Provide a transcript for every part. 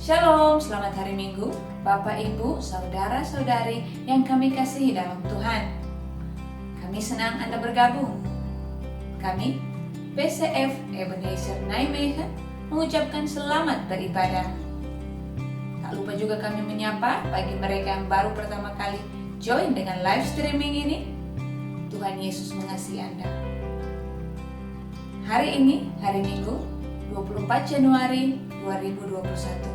Shalom, selamat hari Minggu, Bapak, Ibu, Saudara-saudari yang kami kasihi dalam Tuhan. Kami senang Anda bergabung. Kami, PCF Ebenezer Nijmegen, mengucapkan selamat beribadah. Tak lupa juga kami menyapa bagi mereka yang baru pertama kali join dengan live streaming ini. Tuhan Yesus mengasihi Anda. Hari ini, hari Minggu, 24 Januari 2021.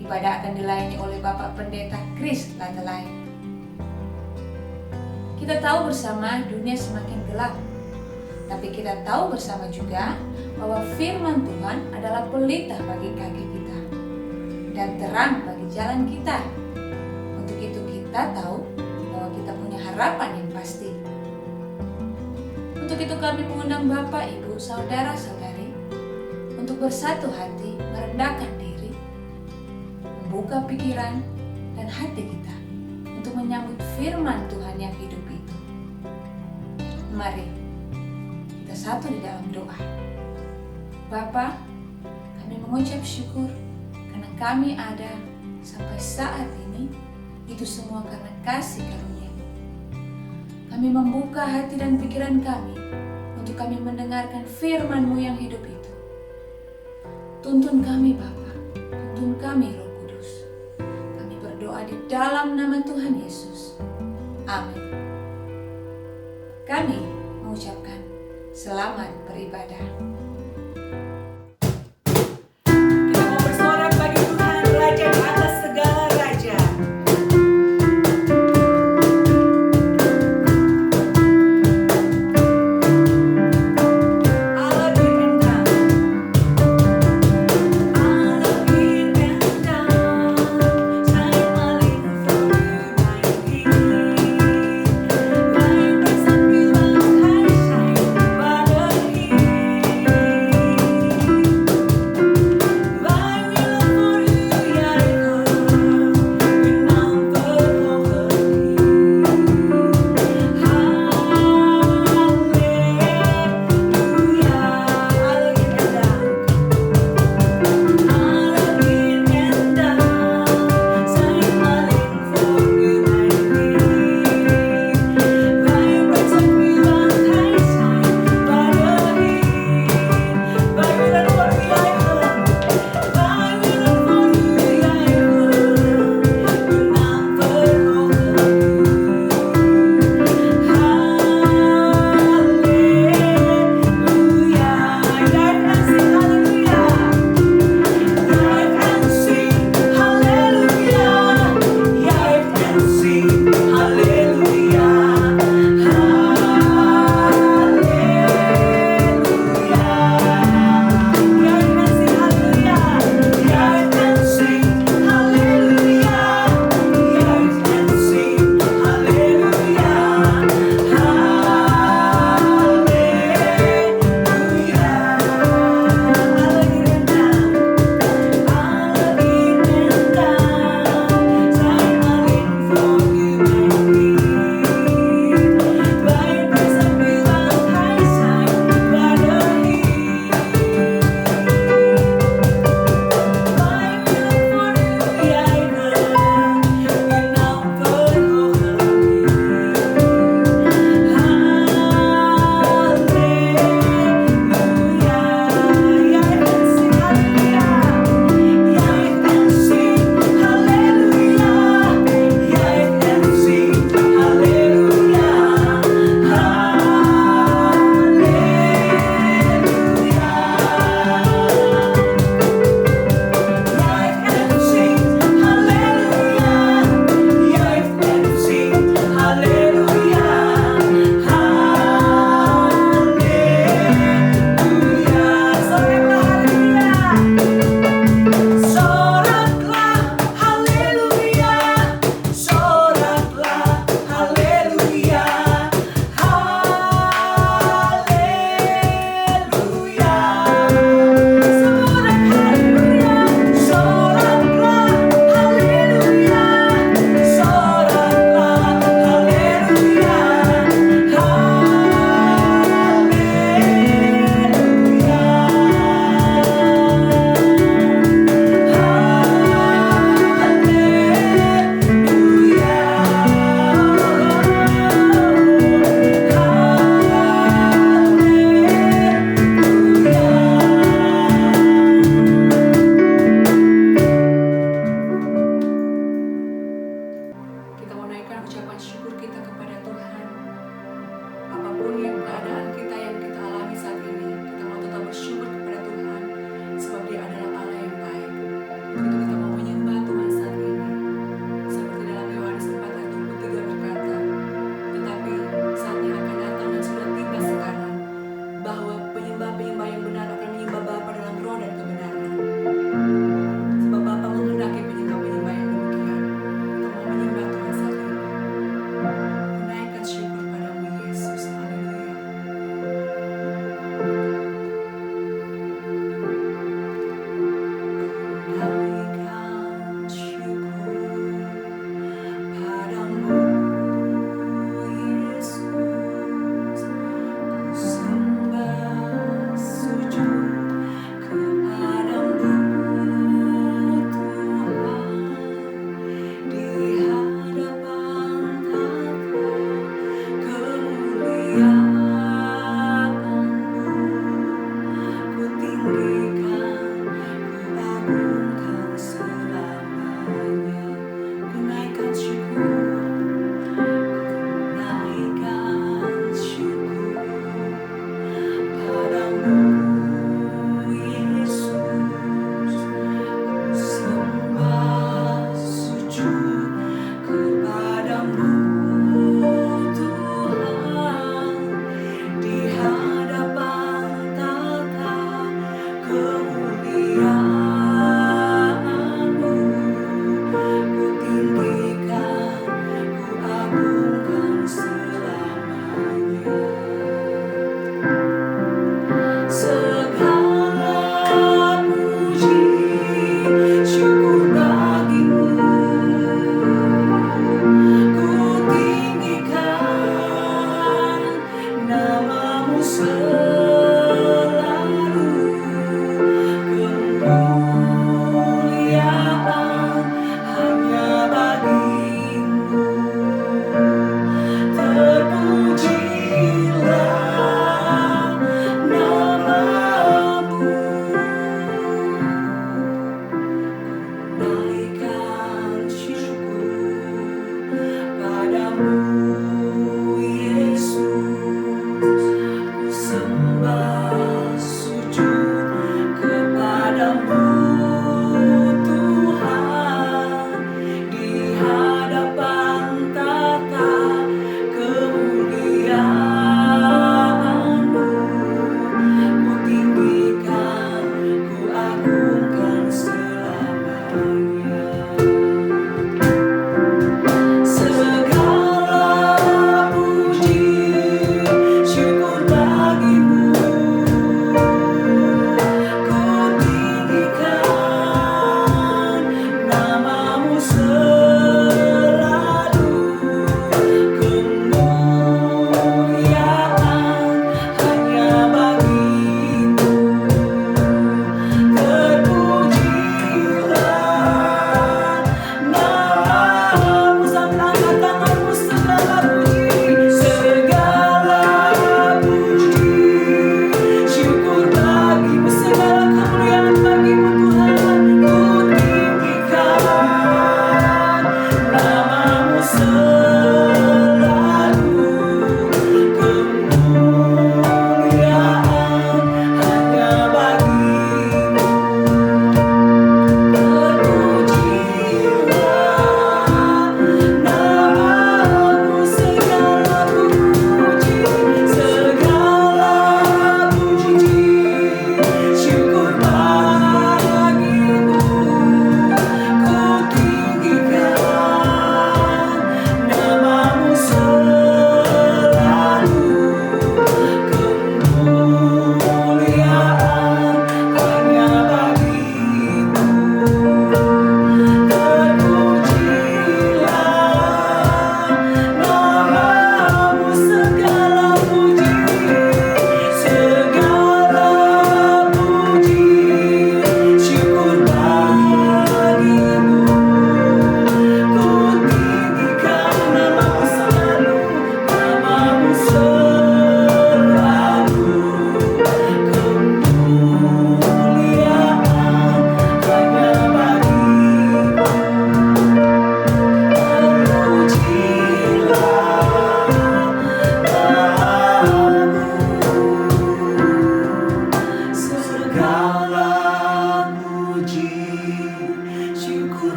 Ibadah akan dilayani oleh Bapak Pendeta Chris Latelai. Kita tahu bersama dunia semakin gelap, tapi kita tahu bersama juga bahwa firman Tuhan adalah pelita bagi kaki kita dan terang bagi jalan kita. Untuk itu kita tahu bahwa kita punya harapan yang pasti. Untuk itu kami mengundang Bapak, Ibu, Saudara-saudari untuk bersatu hati merendahkan diri, membuka pikiran dan hati kita untuk menyambut firman Tuhan yang hidup itu. Mari kita satu di dalam doa. Bapa, kami mengucap syukur karena kami ada sampai saat ini. Itu semua karena kasih karunia-Mu. Kami membuka hati dan pikiran kami untuk kami mendengarkan firman-Mu yang hidup itu. Tuntun kami Bapa, tuntun kami Roh Kudus. Kami berdoa di dalam nama Tuhan Yesus. Amin. Kami mengucapkan selamat beribadah. Kita mau bersorak bagi Tuhan, Raja di atas segala raja. Allah berikan Allah berikan shine my light for you, my King. My present you are shine, Father King.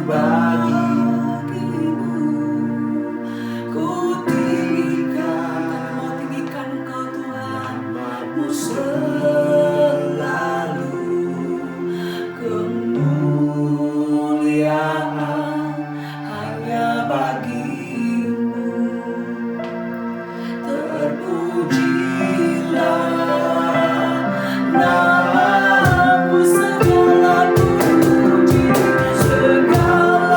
bagimu. Ku tinggikan, mau tinggikan Engkau Tuhan, mu selalu. Kemuliaan hanya bagimu. Terpujilah namamu, segala puji, segala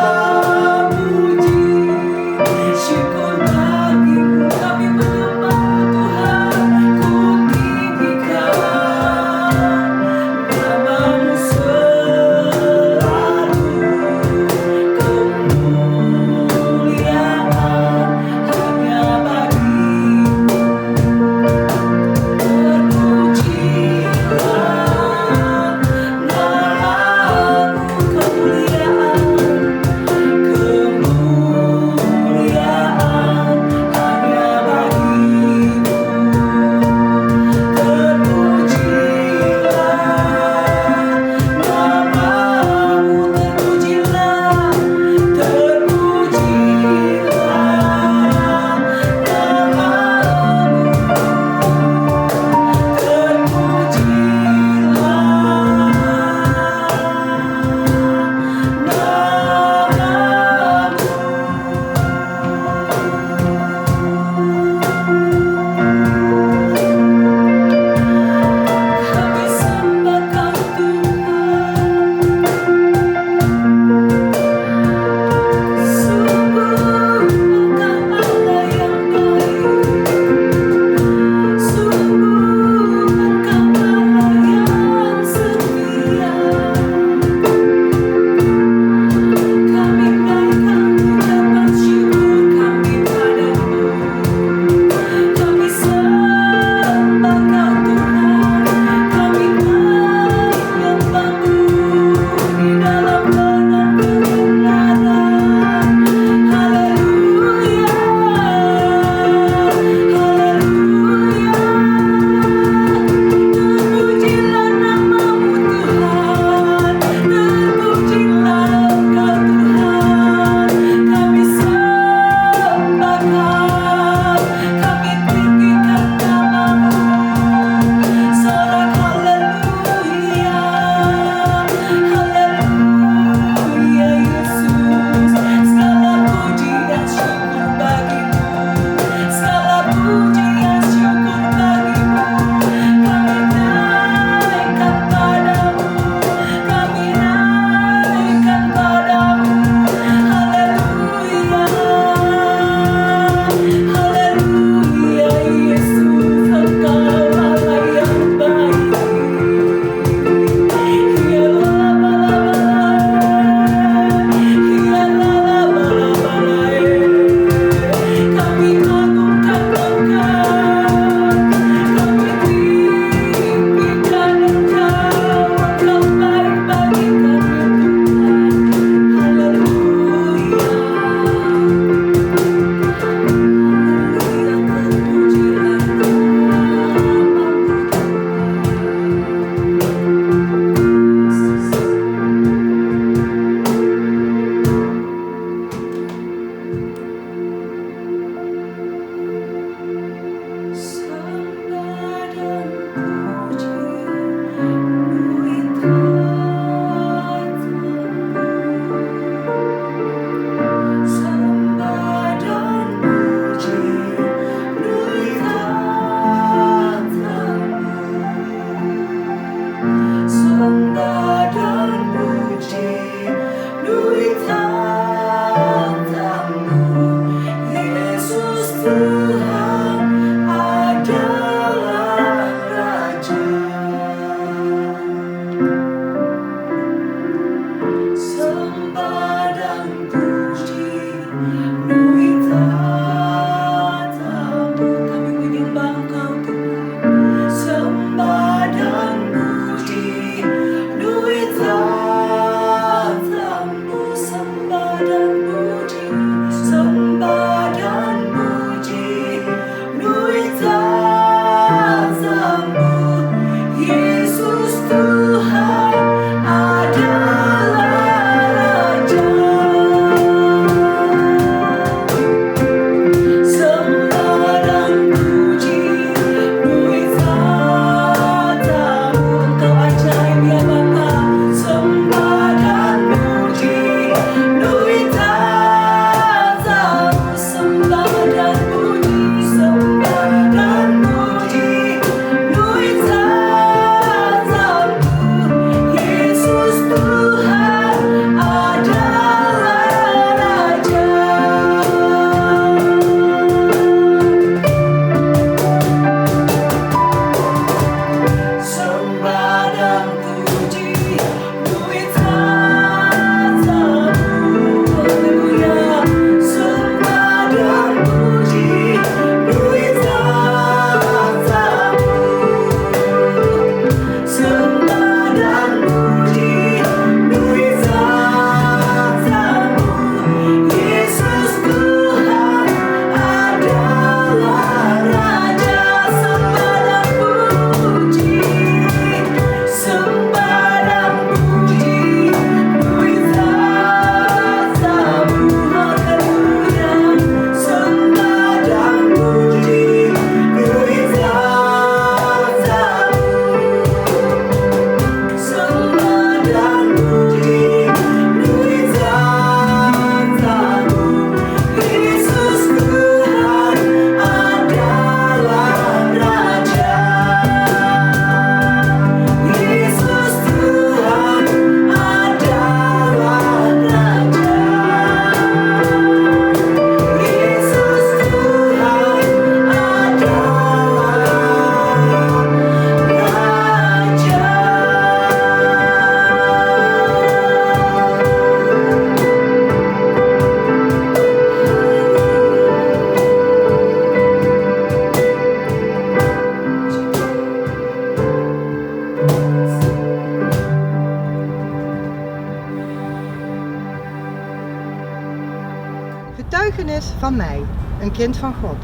getuigenis van mij, een kind van God,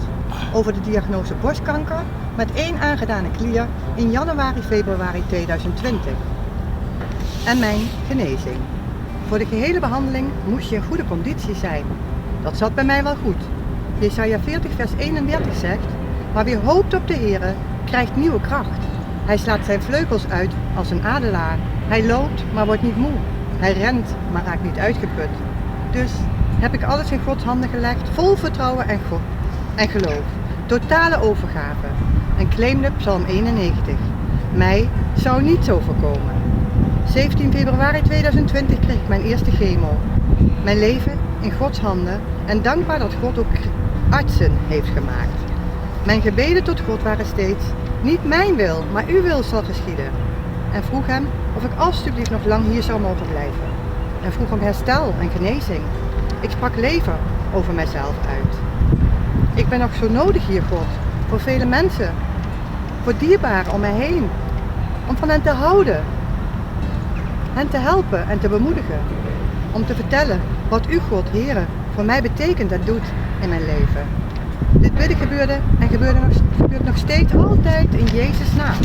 over de diagnose borstkanker met 1 aangedane klier in januari-februari 2020. En mijn genezing. Voor de gehele behandeling moest je in goede conditie zijn. Dat zat bij mij wel goed. Jesaja 40 vers 31 zegt, maar wie hoopt op de Heere, krijgt nieuwe kracht. Hij slaat zijn vleugels uit als een adelaar. Hij loopt, maar wordt niet moe. Hij rent, maar raakt niet uitgeput. Dus heb ik alles in Gods handen gelegd, vol vertrouwen en geloof. Totale overgave. En claimde Psalm 91. Mij zou niets overkomen. 17 februari 2020 kreeg ik mijn eerste chemo. Mijn leven in Gods handen en dankbaar dat God ook artsen heeft gemaakt. Mijn gebeden tot God waren steeds, niet mijn wil, maar uw wil zal geschieden. En vroeg hem of ik alstublieft nog lang hier zou mogen blijven. En vroeg om herstel en genezing. Ik sprak leven over mijzelf uit. Ik ben nog zo nodig hier, God, voor vele mensen, voor dierbaren om mij heen, om van hen te houden, hen te helpen en te bemoedigen, om te vertellen wat u, God, Heere, voor mij betekent en doet in mijn leven. Dit bidden gebeurt nog steeds altijd in Jezus' naam.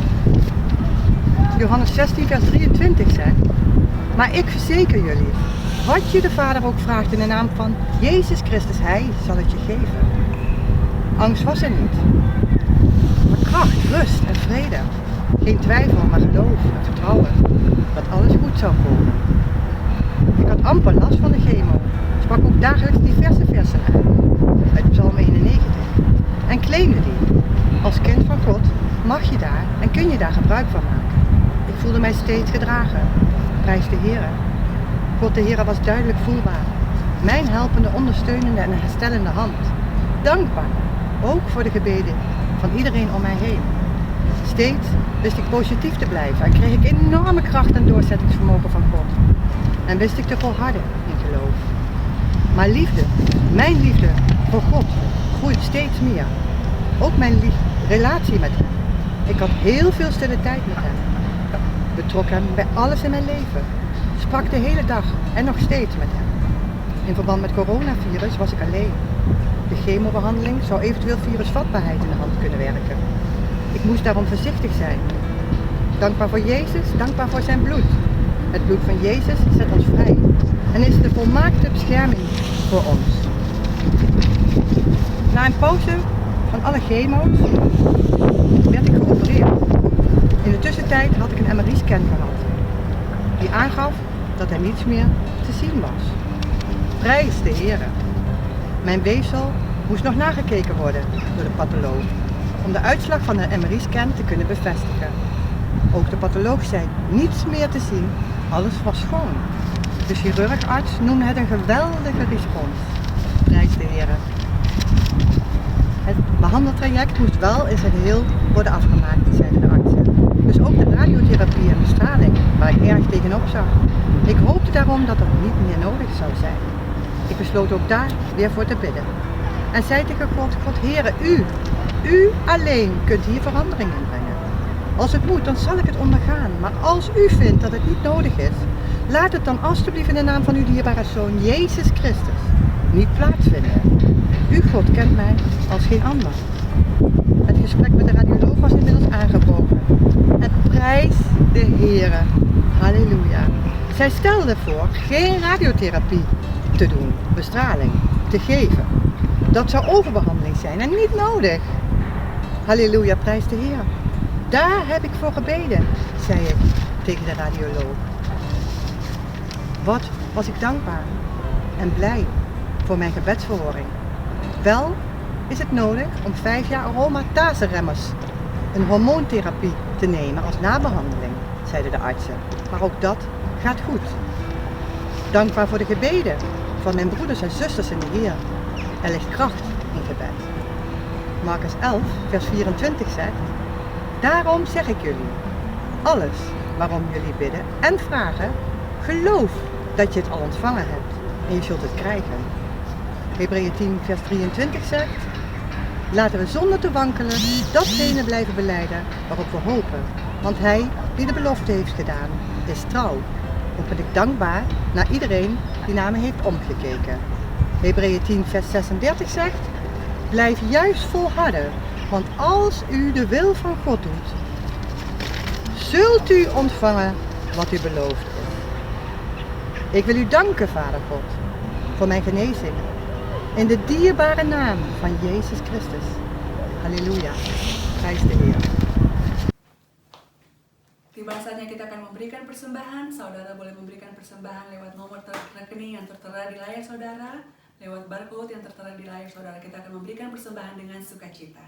Johannes 16 vers 23 zegt, maar ik verzeker jullie, wat je de Vader ook vraagt in de naam van Jezus Christus, Hij zal het je geven. Angst was er niet, maar kracht, rust en vrede. Geen twijfel, maar geloof en vertrouwen dat alles goed zou komen. Ik had amper last van de chemo, sprak ook dagelijks diverse versen uit Psalm 91 en claimde die. Als kind van God mag je daar en kun je daar gebruik van maken. Ik voelde mij steeds gedragen. Prijs de Heere. God de Heere was duidelijk voelbaar. Mijn helpende, ondersteunende en herstellende hand. Dankbaar, ook voor de gebeden van iedereen om mij heen. Steeds wist ik positief te blijven en kreeg ik enorme kracht en doorzettingsvermogen van God. En wist ik te volharden in geloof. Maar liefde, mijn liefde voor God, groeit steeds meer. Ook mijn relatie met hem. Ik had heel veel stille tijd met hem. Betrok hem bij alles in mijn leven. Sprak de hele dag en nog steeds met hem. In verband met coronavirus was ik alleen. De chemobehandeling zou eventueel virusvatbaarheid in de hand kunnen werken. Ik moest daarom voorzichtig zijn. Dankbaar voor Jezus, dankbaar voor zijn bloed. Het bloed van Jezus zet ons vrij en is de volmaakte bescherming voor ons. Na een pauze van alle chemo's werd ik geopereerd. In de tussentijd had ik een MRI-scan gehad, die aangaf dat er niets meer te zien was. Prijs de Heere. Mijn weefsel moest nog nagekeken worden door de patholoog, om de uitslag van de MRI-scan te kunnen bevestigen. Ook de patholoog zei niets meer te zien, alles was schoon. De chirurgarts noemde het een geweldige respons. Prijs de Heere. Het behandeltraject moest wel in zijn geheel worden afgemaakt, zeiden de artsen. Dus ook de radiotherapie en bestraling, waar ik erg tegenop zag. Ik hoopte daarom dat het niet meer nodig zou zijn. Ik besloot ook daar weer voor te bidden. En zei tegen God, God Heere, u alleen kunt hier verandering in brengen. Als het moet, dan zal ik het ondergaan. Maar als u vindt dat het niet nodig is, laat het dan alstublieft in de naam van uw dierbare Zoon, Jezus Christus, niet plaatsvinden. U, God, kent mij als geen ander. Het gesprek met de radioloog was inmiddels aangebroken. En prijs de Heere. Halleluja. Zij stelde voor geen radiotherapie te doen, bestraling te geven. Dat zou overbehandeling zijn en niet nodig. Halleluja, prijs de Heer. Daar heb ik voor gebeden, zei ik tegen de radioloog. Wat was ik dankbaar en blij voor mijn gebedsverhoring. Wel is het nodig om 5 jaar aromatase-remmers, een hormoontherapie, te nemen als nabehandeling, zeiden de artsen. Maar ook dat gaat goed. Dankbaar voor de gebeden van mijn broeders en zusters in de Heer. Er ligt kracht in gebed. Marcus 11, vers 24 zegt, daarom zeg ik jullie, alles waarom jullie bidden en vragen, geloof dat je het al ontvangen hebt en je zult het krijgen. Hebreeën 10, vers 23 zegt, laten we zonder te wankelen datgene blijven belijden waarop we hopen. Want hij die de belofte heeft gedaan, is trouw. Ook ben ik dankbaar naar iedereen die naar me heeft omgekeken. Hebreeën 10 vers 36 zegt, blijf juist volharden, want als u de wil van God doet, zult u ontvangen wat u beloofd is. Ik wil u danken, Vader God, voor mijn genezing. In de dierbare naam van Jezus Christus. Halleluja. Prijs de Heer. Tiba saatnya kita akan memberikan persembahan. Saudara boleh memberikan persembahan lewat nomor rekening yang tertera di layar saudara, lewat barcode yang tertera di layar saudara. Kita akan memberikan persembahan dengan sukacita.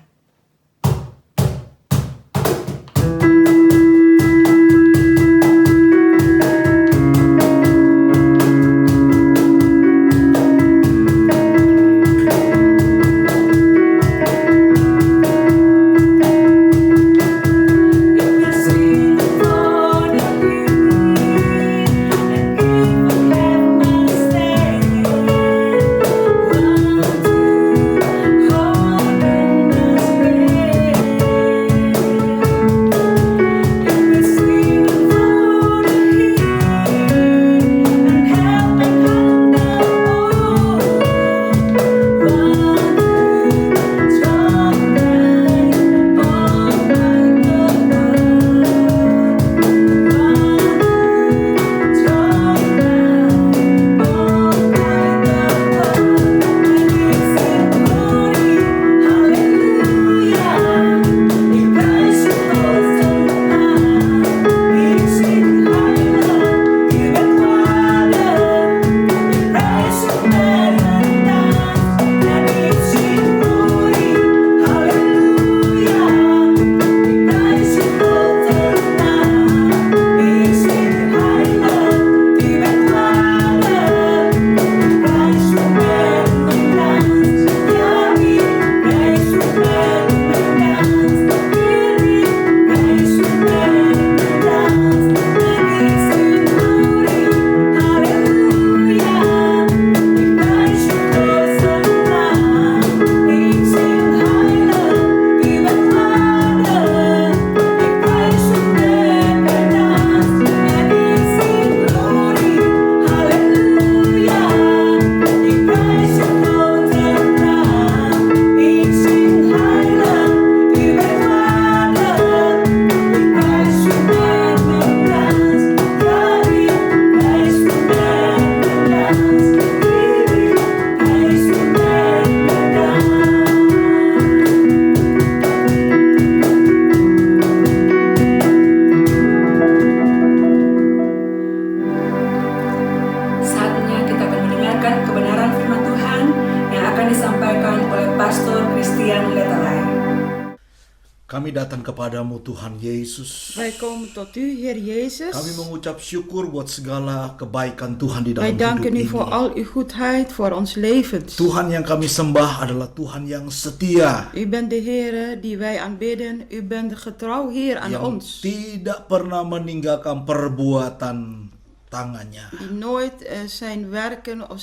Kami datang kepadamu Tuhan Yesus. Wij komen tot u, Heer Jezus. Kami mengucap syukur buat segala kebaikan Tuhan di dalam Wij hidup danken u ini. voor al uw goedheid, voor ons levens. Tuhan yang kami sembah adalah Tuhan yang setia, U bent de Heer die wij aanbidden. U bent de getrouw Heer aan yang ons. tidak pernah meninggalkan perbuatan tangannya. Die nooit zijn werken of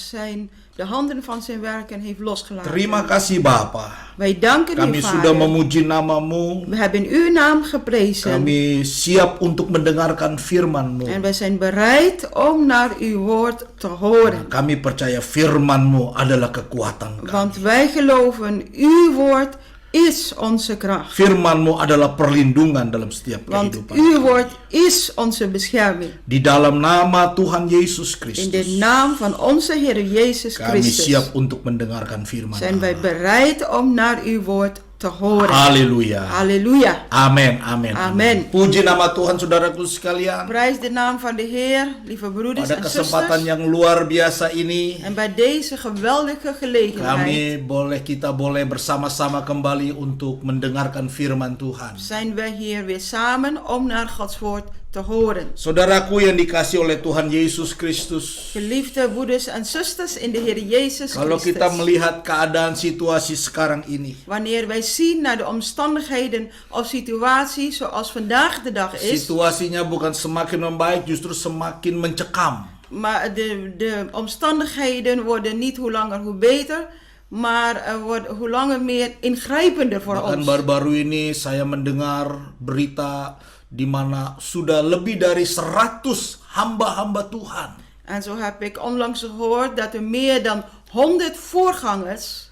de handen van zijn werken heeft losgelaten. Terima kasih Bapa. Wij danken Kami u, sudah Vader. memuji namamu. We hebben uw naam geprezen. Kami siap untuk mendengarkan firman-Mu. En wij zijn bereid om naar uw woord te horen. Kami percaya firman-Mu adalah kekuatan kami. Want wij geloven, uw woord is onze kracht. Firman-Mu adalah perlindungan dalam setiap Want kehidupan. uw woord is onze bescherming. Di dalam nama Tuhan Yesus In Kristus, de naam van onze Heer Jezus kami Christus siap untuk mendengarkan firman zijn wij Allah. bereid om naar uw woord te horen. Haleluya. Halleluja. Amin, amin, Amin. Puji nama Tuhan saudaraku sekalian. Prijs de naam van de Heer, lieve broeders Pada en kesempatan zusters. yang luar biasa ini, En bij deze geweldige gelegenheid kita boleh bersama-sama kembali untuk mendengarkan firman Tuhan. zijn wij hier weer samen om naar Gods woord te horen. Saudaraku yang dikasihi oleh Tuhan Yesus Kristus, Geliefde broeders en zusters in de Heer Jezus kalau kita Christus. melihat keadaan situasi sekarang ini, Wanneer wij zien naar de omstandigheden of situatie zoals vandaag de dag is, situasinya bukan semakin membaik, justru semakin mencekam. maar de omstandigheden worden niet hoe langer hoe beter, maar worden hoe langer meer ingrijpender voor Bahkan ons. baru-baru ini saya mendengar berita di mana sudah lebih dari 100 hamba-hamba Tuhan En zo heb ik onlangs gehoord dat er meer dan 100 voorgangers,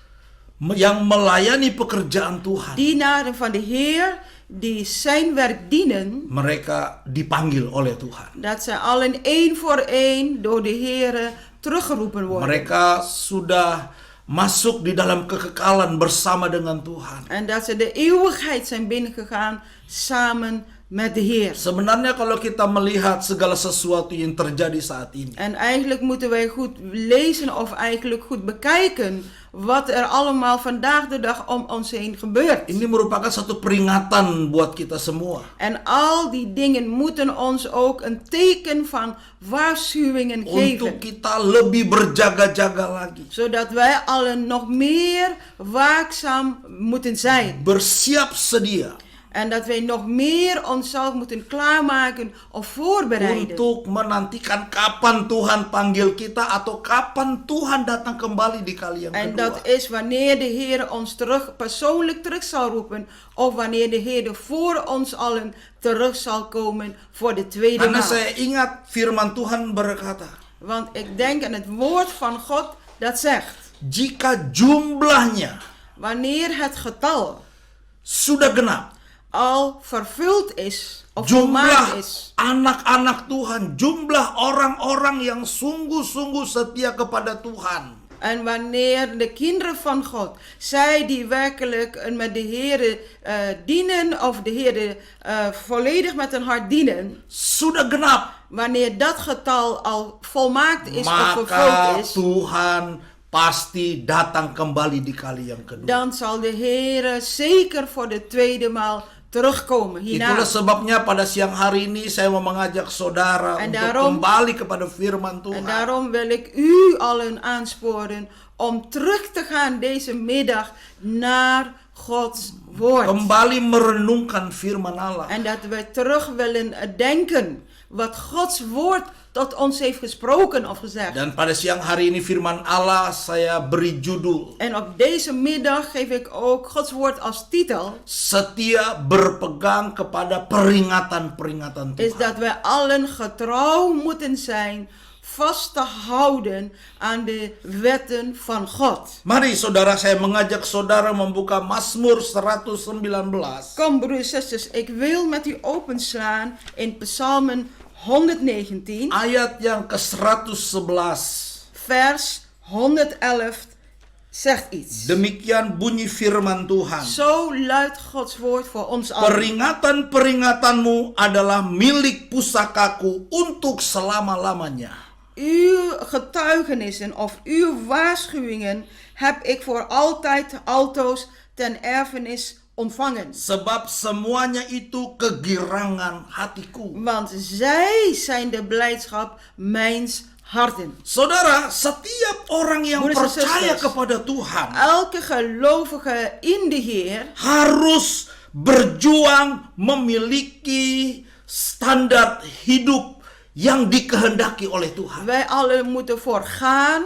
yang melayani pekerjaan Tuhan, dienaren van de Heer, die zijn werk dienen, mereka dipanggil oleh Tuhan. dat zij allen één voor één door de Heer teruggeroepen worden. Mereka sudah masuk di dalam kekekalan bersama dengan Tuhan. En dat ze de eeuwigheid zijn binnengegaan samen met de Heer. Sebenarnya kalau kita melihat segala sesuatu yang terjadi saat ini, En eigenlijk moeten wij goed lezen of eigenlijk goed bekijken wat er allemaal vandaag de dag om ons heen gebeurt. ini merupakan satu peringatan buat kita semua. En al die dingen moeten ons ook een teken van waarschuwingen Untuk geven. kita lebih berjaga-jaga lagi. Zodat wij allen nog meer waakzaam moeten zijn. Bersiap sedia En dat wij nog meer onszelf moeten klaarmaken of voorbereiden. untuk menantikan kapan Tuhan panggil kita atau kapan Tuhan datang kembali di kali yang En kedua. dat is wanneer de Heer ons persoonlijk terug zal roepen. Of wanneer de Heer voor ons allen terug zal komen voor de tweede Karena maal. saya ingat firman Tuhan berkata, Want ik denk aan het woord van God dat zegt. jika jumlahnya Wanneer het getal sudah genap, al vervuld is of volmaakt jumlah is. anak-anak Tuhan, jumlah orang-orang yang sungguh-sungguh setia kepada Tuhan, En wanneer de kinderen van God, zij die werkelijk met de Heer dienen of de Heer volledig met hun hart dienen, sudah genap, wanneer dat getal al volmaakt is of maka vervuld is, Tuhan pasti datang kembali di kali yang kedua. dan zal de Heer zeker voor de tweede maal terugkomen hierna. Itulah sebabnya pada siang hari ini saya mau mengajak saudara En untuk daarom- kembali kepada firman En Tuhan. daarom wil ik u allen aansporen om terug te gaan deze middag naar Gods woord. Kembali merenungkan firman Allah. En dat we terug willen denken wat Gods woord tot ons heeft gesproken of gezegd. Dan pada siang hari ini firman Allah saya beri judul En op deze middag geef ik ook Gods woord als titel. Setia berpegang kepada peringatan-peringatan Is Tuhan. dat wij allen getrouw moeten zijn vast te houden aan de wetten van God. Mari saudara, saya mengajak saudara membuka Mazmur 119 Kom broers en zusters, ik wil met u openslaan in Psalmen 119, ayat yang ke-111. vers 111 zegt iets. Demikian bunyi firman Tuhan. Zo luidt Gods woord voor ons allen. Peringatan-peringatanmu adalah milik pusakaku untuk selama-lamanya. Uw getuigenissen of uw waarschuwingen heb ik voor altijd altoos ten erfenis ontvangen. Sebab semuanya itu kegirangan hatiku. Want zij zijn de blijdschap mijns harten. Saudara, setiap orang yang Broeders en percaya zusters, kepada Tuhan elke gelovige in de Heer harus berjuang memiliki standar hidup yang dikehendaki oleh Tuhan. wij allen moeten voor gaan.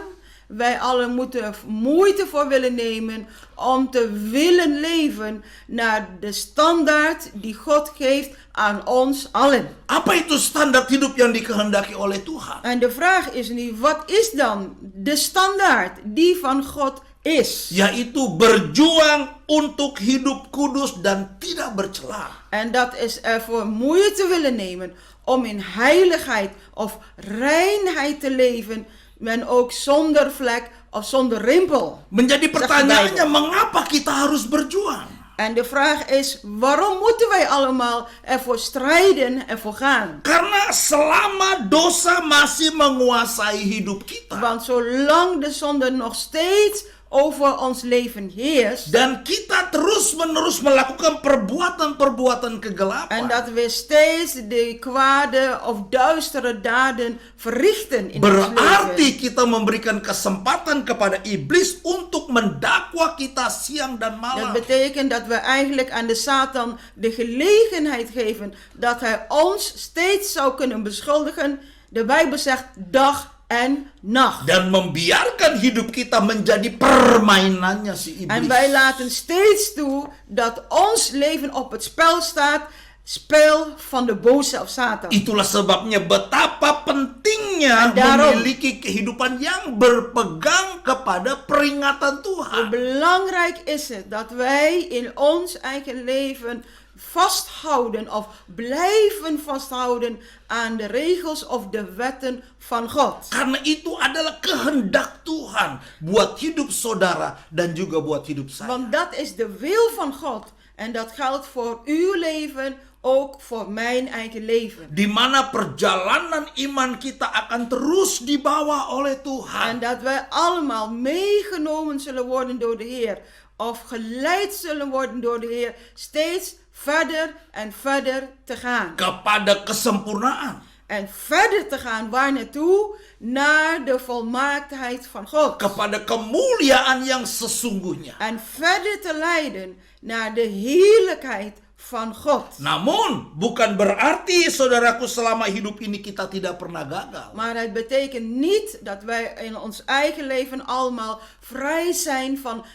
Wij allen moeten moeite voor willen nemen om te willen leven naar de standaard die God geeft aan ons allen. Apa itu standar hidup yang dikehendaki oleh Tuhan? En de vraag is nu, wat is dan de standaard die van God is? Yaitu berjuang untuk hidup kudus dan tidak bercela. En dat is ervoor moeite willen nemen om in heiligheid of reinheid te leven, men ook zonder vlek of zonder rimpel. Menjadi Zegt de pertanyaannya, Bijbel. mengapa kita harus berjuang? En de vraag is, waarom moeten wij allemaal ervoor strijden en voor gaan? Karena selama dosa masih menguasai hidup kita Want zolang de zonde nog steeds over ons leven heerst, dan kita terus-menerus melakukan perbuatan-perbuatan en kegelapan, dat we steeds de kwade of duistere daden verrichten in ons leven, berarti kita memberikan kesempatan kepada iblis untuk mendakwa kita siang dan dat malam. betekent dat we eigenlijk aan de Satan de gelegenheid geven dat hij ons steeds zou kunnen beschuldigen. De Bijbel zegt dag en nacht. Dan membiarkan hidup kita menjadi permainannya si En iblis. wij laten steeds toe dat ons leven op het spel staat spel van de boze of Satan. Itulah sebabnya betapa pentingnya En daarom- memiliki kehidupan yang berpegang kepada peringatan Hoe Tuhan. belangrijk is het dat wij in ons eigen leven vasthouden of blijven vasthouden aan de regels of de wetten van God. Karena itu adalah kehendak Tuhan buat hidup saudara dan juga buat hidup saya. Want dat is de wil van God. En dat geldt voor uw leven, ook voor mijn eigen leven. Di mana perjalanan iman kita akan terus dibawa oleh En Tuhan. dat wij allemaal meegenomen zullen worden door de Heer. Of geleid zullen worden door de Heer. Steeds verder en verder te gaan. Kepada kesempurnaan. En verder te gaan, waar naartoe? Naar de volmaaktheid van God. Kepada kemuliaan yang sesungguhnya. En verder te leiden naar de heerlijkheid van God. Namun bukan berarti saudaraku selama hidup ini kita tidak pernah gagal. Maar het betekent niet dat wij in ons eigen leven allemaal vrij zijn van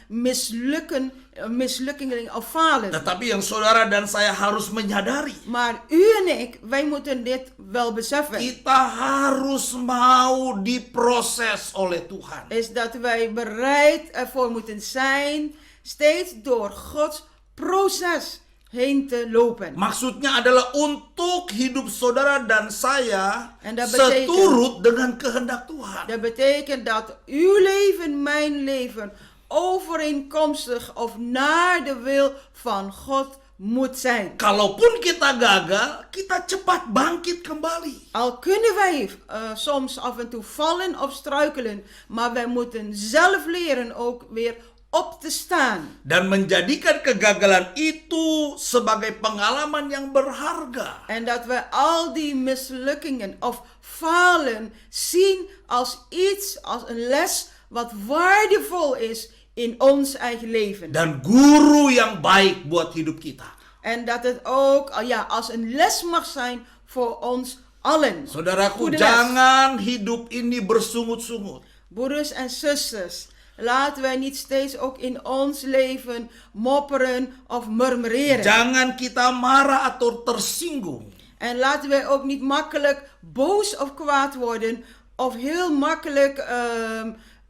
mislukkingen of falen. Tetapi yang saudara dan saya harus menyadari, Maar u en ik, wij moeten dit wel beseffen. kita harus mau diproses oleh Tuhan. Is dat wij bereid ervoor moeten zijn steeds door Gods proces heen te lopen. Maksudnya adalah untuk hidup saudara dan saya En dat betekent- seturut dengan kehendak Tuhan. Dat betekent dat uw leven, mijn leven, overeenkomstig of naar de wil van God moet zijn. Kalaupun kita gagal, kita cepat bangkit kembali. Al kunnen wij soms af en toe vallen of struikelen, maar wij moeten zelf leren ook weer op te staan. Dan menjadikan kegagalan itu sebagai pengalaman yang berharga. En dat we al die mislukkingen of falen zien als iets, als een les wat waardevol is in ons eigen leven. Dan guru yang baik buat hidup kita. En dat het ook als een les mag zijn voor ons allen. Saudaraku, Goede les. jangan hidup ini bersungut-sungut. Broeders en zusters, laten wij niet steeds ook in ons leven mopperen of murmureren. Jangan kita marah atau tersinggung. En laten wij ook niet makkelijk boos of kwaad worden of heel makkelijk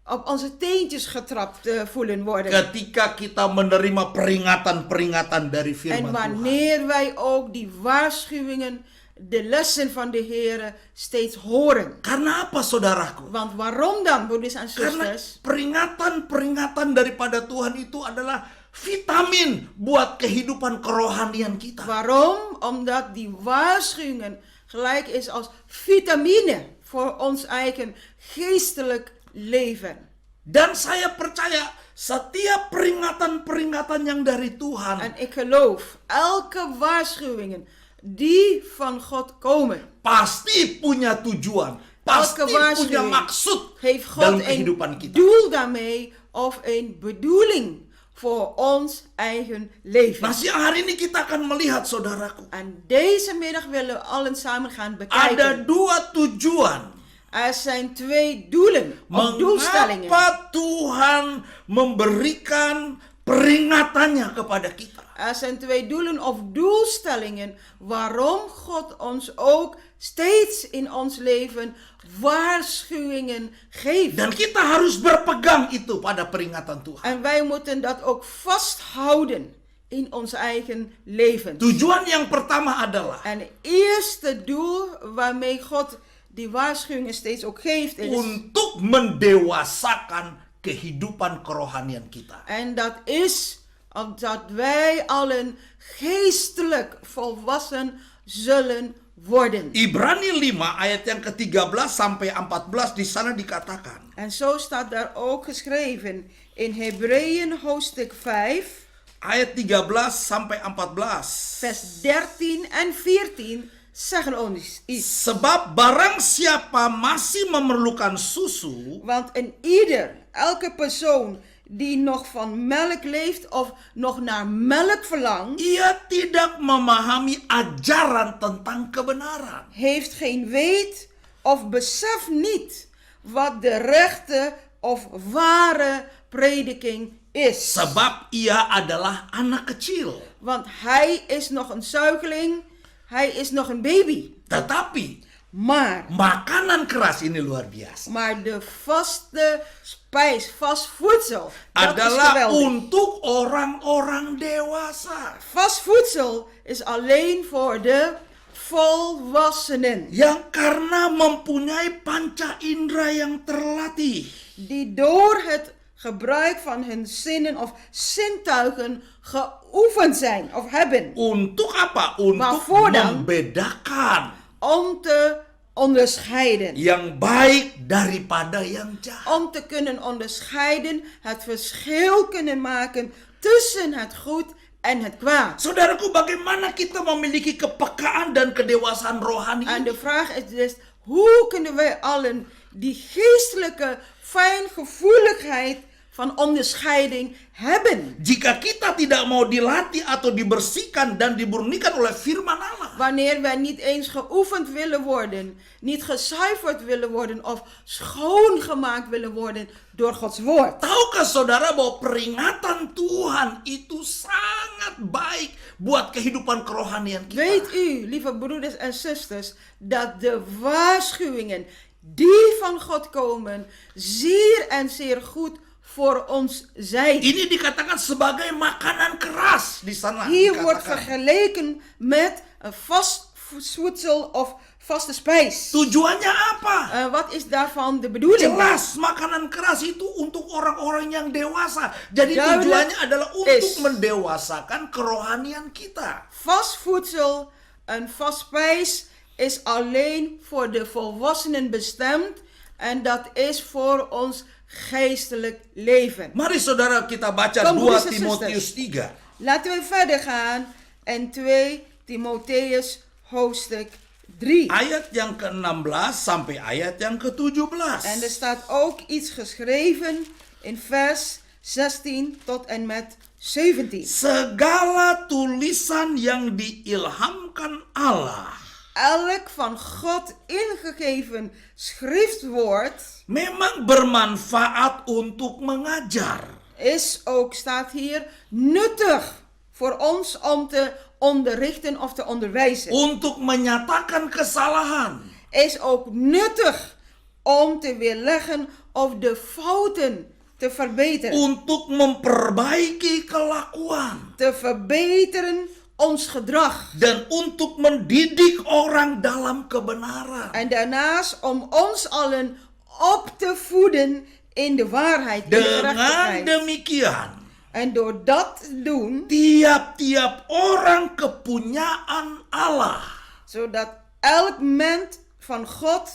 op onze teentjes getrapt voelen worden. Ketika kita menerima peringatan-peringatan dari En firman Tuhan. wanneer wij ook die waarschuwingen, de lessen van de Heer steeds horen. Karena apa saudaraku? Want waarom dan, broeders en Karena zusters? peringatan-peringatan daripada Tuhan itu adalah vitamin buat kehidupan kerohanian kita. Waarom? Omdat die waarschuwingen gelijk is als vitamine voor ons eigen geestelijk leven. Dan saya percaya setiap peringatan-peringatan yang dari Tuhan En ik geloof, elke waarschuwingen die van God komen, pasti punya tujuan, pasti elke punya waarschuwing maksud heeft dalam God kehidupan een kita. doel daarmee of een bedoeling voor ons eigen leven. Nah, siang hari ini kita akan melihat saudaraku, En deze middag willen we allen samen gaan ada bekijken. dua tujuan. Er zijn twee doelen of doelstellingen. Mengapa Tuhan memberikan peringatannya kepada kita? Er zijn twee doelen of doelstellingen waarom God ons ook steeds in ons leven waarschuwingen geeft. Dan kita harus berpegang itu pada peringatan Tuhan. En wij moeten dat ook vasthouden in ons eigen leven. Tujuan yang pertama adalah En het eerste doel waarmee God die waarschuwingen steeds ook geeft is, untuk mendewasakan kehidupan kerohanian kita. en dat is omdat wij allen geestelijk volwassen zullen worden. Ibrani 5 ayat yang ke-13 sampai 14 di sana dikatakan. En zo staat daar ook geschreven in Hebreeën hoofdstuk 5, Ayat 13 sampai 14. vers 13 en 14 zeggen ons iets. Sebab barang siapa masih memerlukan susu, Want een ieder, elke persoon die nog van melk leeft of nog naar melk verlangt, ia tidak memahami ajaran tentang kebenaran. heeft geen weet of beseft niet wat de rechte of ware prediking is. Sebab ia adalah anak kecil. Want hij is nog een zuigeling hij is nog een baby. Tetapi Maar makanan keras ini luar biasa. de vaste spijs, vast voedsel, dat is Adalah geweldig. untuk orang-orang dewasa. Vast voedsel is alleen voor de volwassenen. Yang karena mempunyai panca indera yang terlatih. Die door het gebruik van hun zinnen of zintuigen geoefend zijn of hebben. Untuk apa? Untuk Waarvoor dan? membedakan Om te onderscheiden. yang baik daripada yang jahat. Om te kunnen onderscheiden, het verschil kunnen maken tussen het goed en het kwaad. Saudaraku, bagaimana kita memiliki kepekaan dan kedewasaan rohani En ini? de vraag is dus, hoe kunnen wij allen die geestelijke fijngevoeligheid van onderscheiding hebben? Jika kita tidak mau dilatih atau dibersihkan dan dimurnikan oleh firman Allah, Wanneer wij niet eens geoefend willen worden, niet gezuiverd willen worden of schoongemaakt willen worden door Gods woord. tahukah saudara bahwa peringatan Tuhan itu sangat baik buat kehidupan kerohanian kita? Weet u, lieve broeders en zusters, dat de waarschuwingen die van God komen, zeer en zeer goed voor ons zijn. Ini dikatakan sebagai makanan keras di sana. Hier wordt dikatakan. vergeleken met een vast voedsel of vaste spijs. Tujuannya apa? Wat is daarvan de bedoeling? Jelas makanan keras itu untuk orang-orang yang dewasa. Jadi Duidelijk tujuannya adalah untuk is. mendewasakan kerohanian kita. Vast voedsel, een vast spijs, is alleen voor de volwassenen bestemd. En dat is voor ons geestelijk leven. Mari saudara kita baca Kom, 2 broeders en Timotius zusters. 3. Laten we verder gaan in 2 Timotheus hoofdstuk 3. Ayat yang ke-16 sampai ayat yang ke-17. En er staat ook iets geschreven in vers 16 tot en met 17. Segala tulisan yang diilhamkan Allah Elk van God ingegeven schriftwoord memang bermanfaat untuk mengajar, is ook, staat hier, nuttig voor ons om te onderrichten of te onderwijzen. untuk menyatakan kesalahan, Is ook nuttig om te weerleggen of de fouten te verbeteren. untuk memperbaiki kelakuan, Te verbeteren ons gedrag. dan untuk mendidik orang dalam kebenaran. En daarnaast om ons allen op te voeden in de waarheid, in de Dengan gerechtigheid. demikian, En door dat te doen, tiap-tiap orang kepunyaan Allah zodat elk mens van God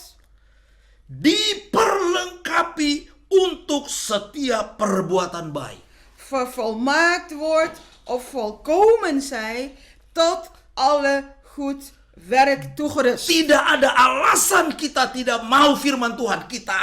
diperlengkapi untuk setiap perbuatan baik. vervolmaakt wordt of volkomen zij tot alle goed werk toegerust. Tidak ada alasan kita tidak mau firman Tuhan. Kita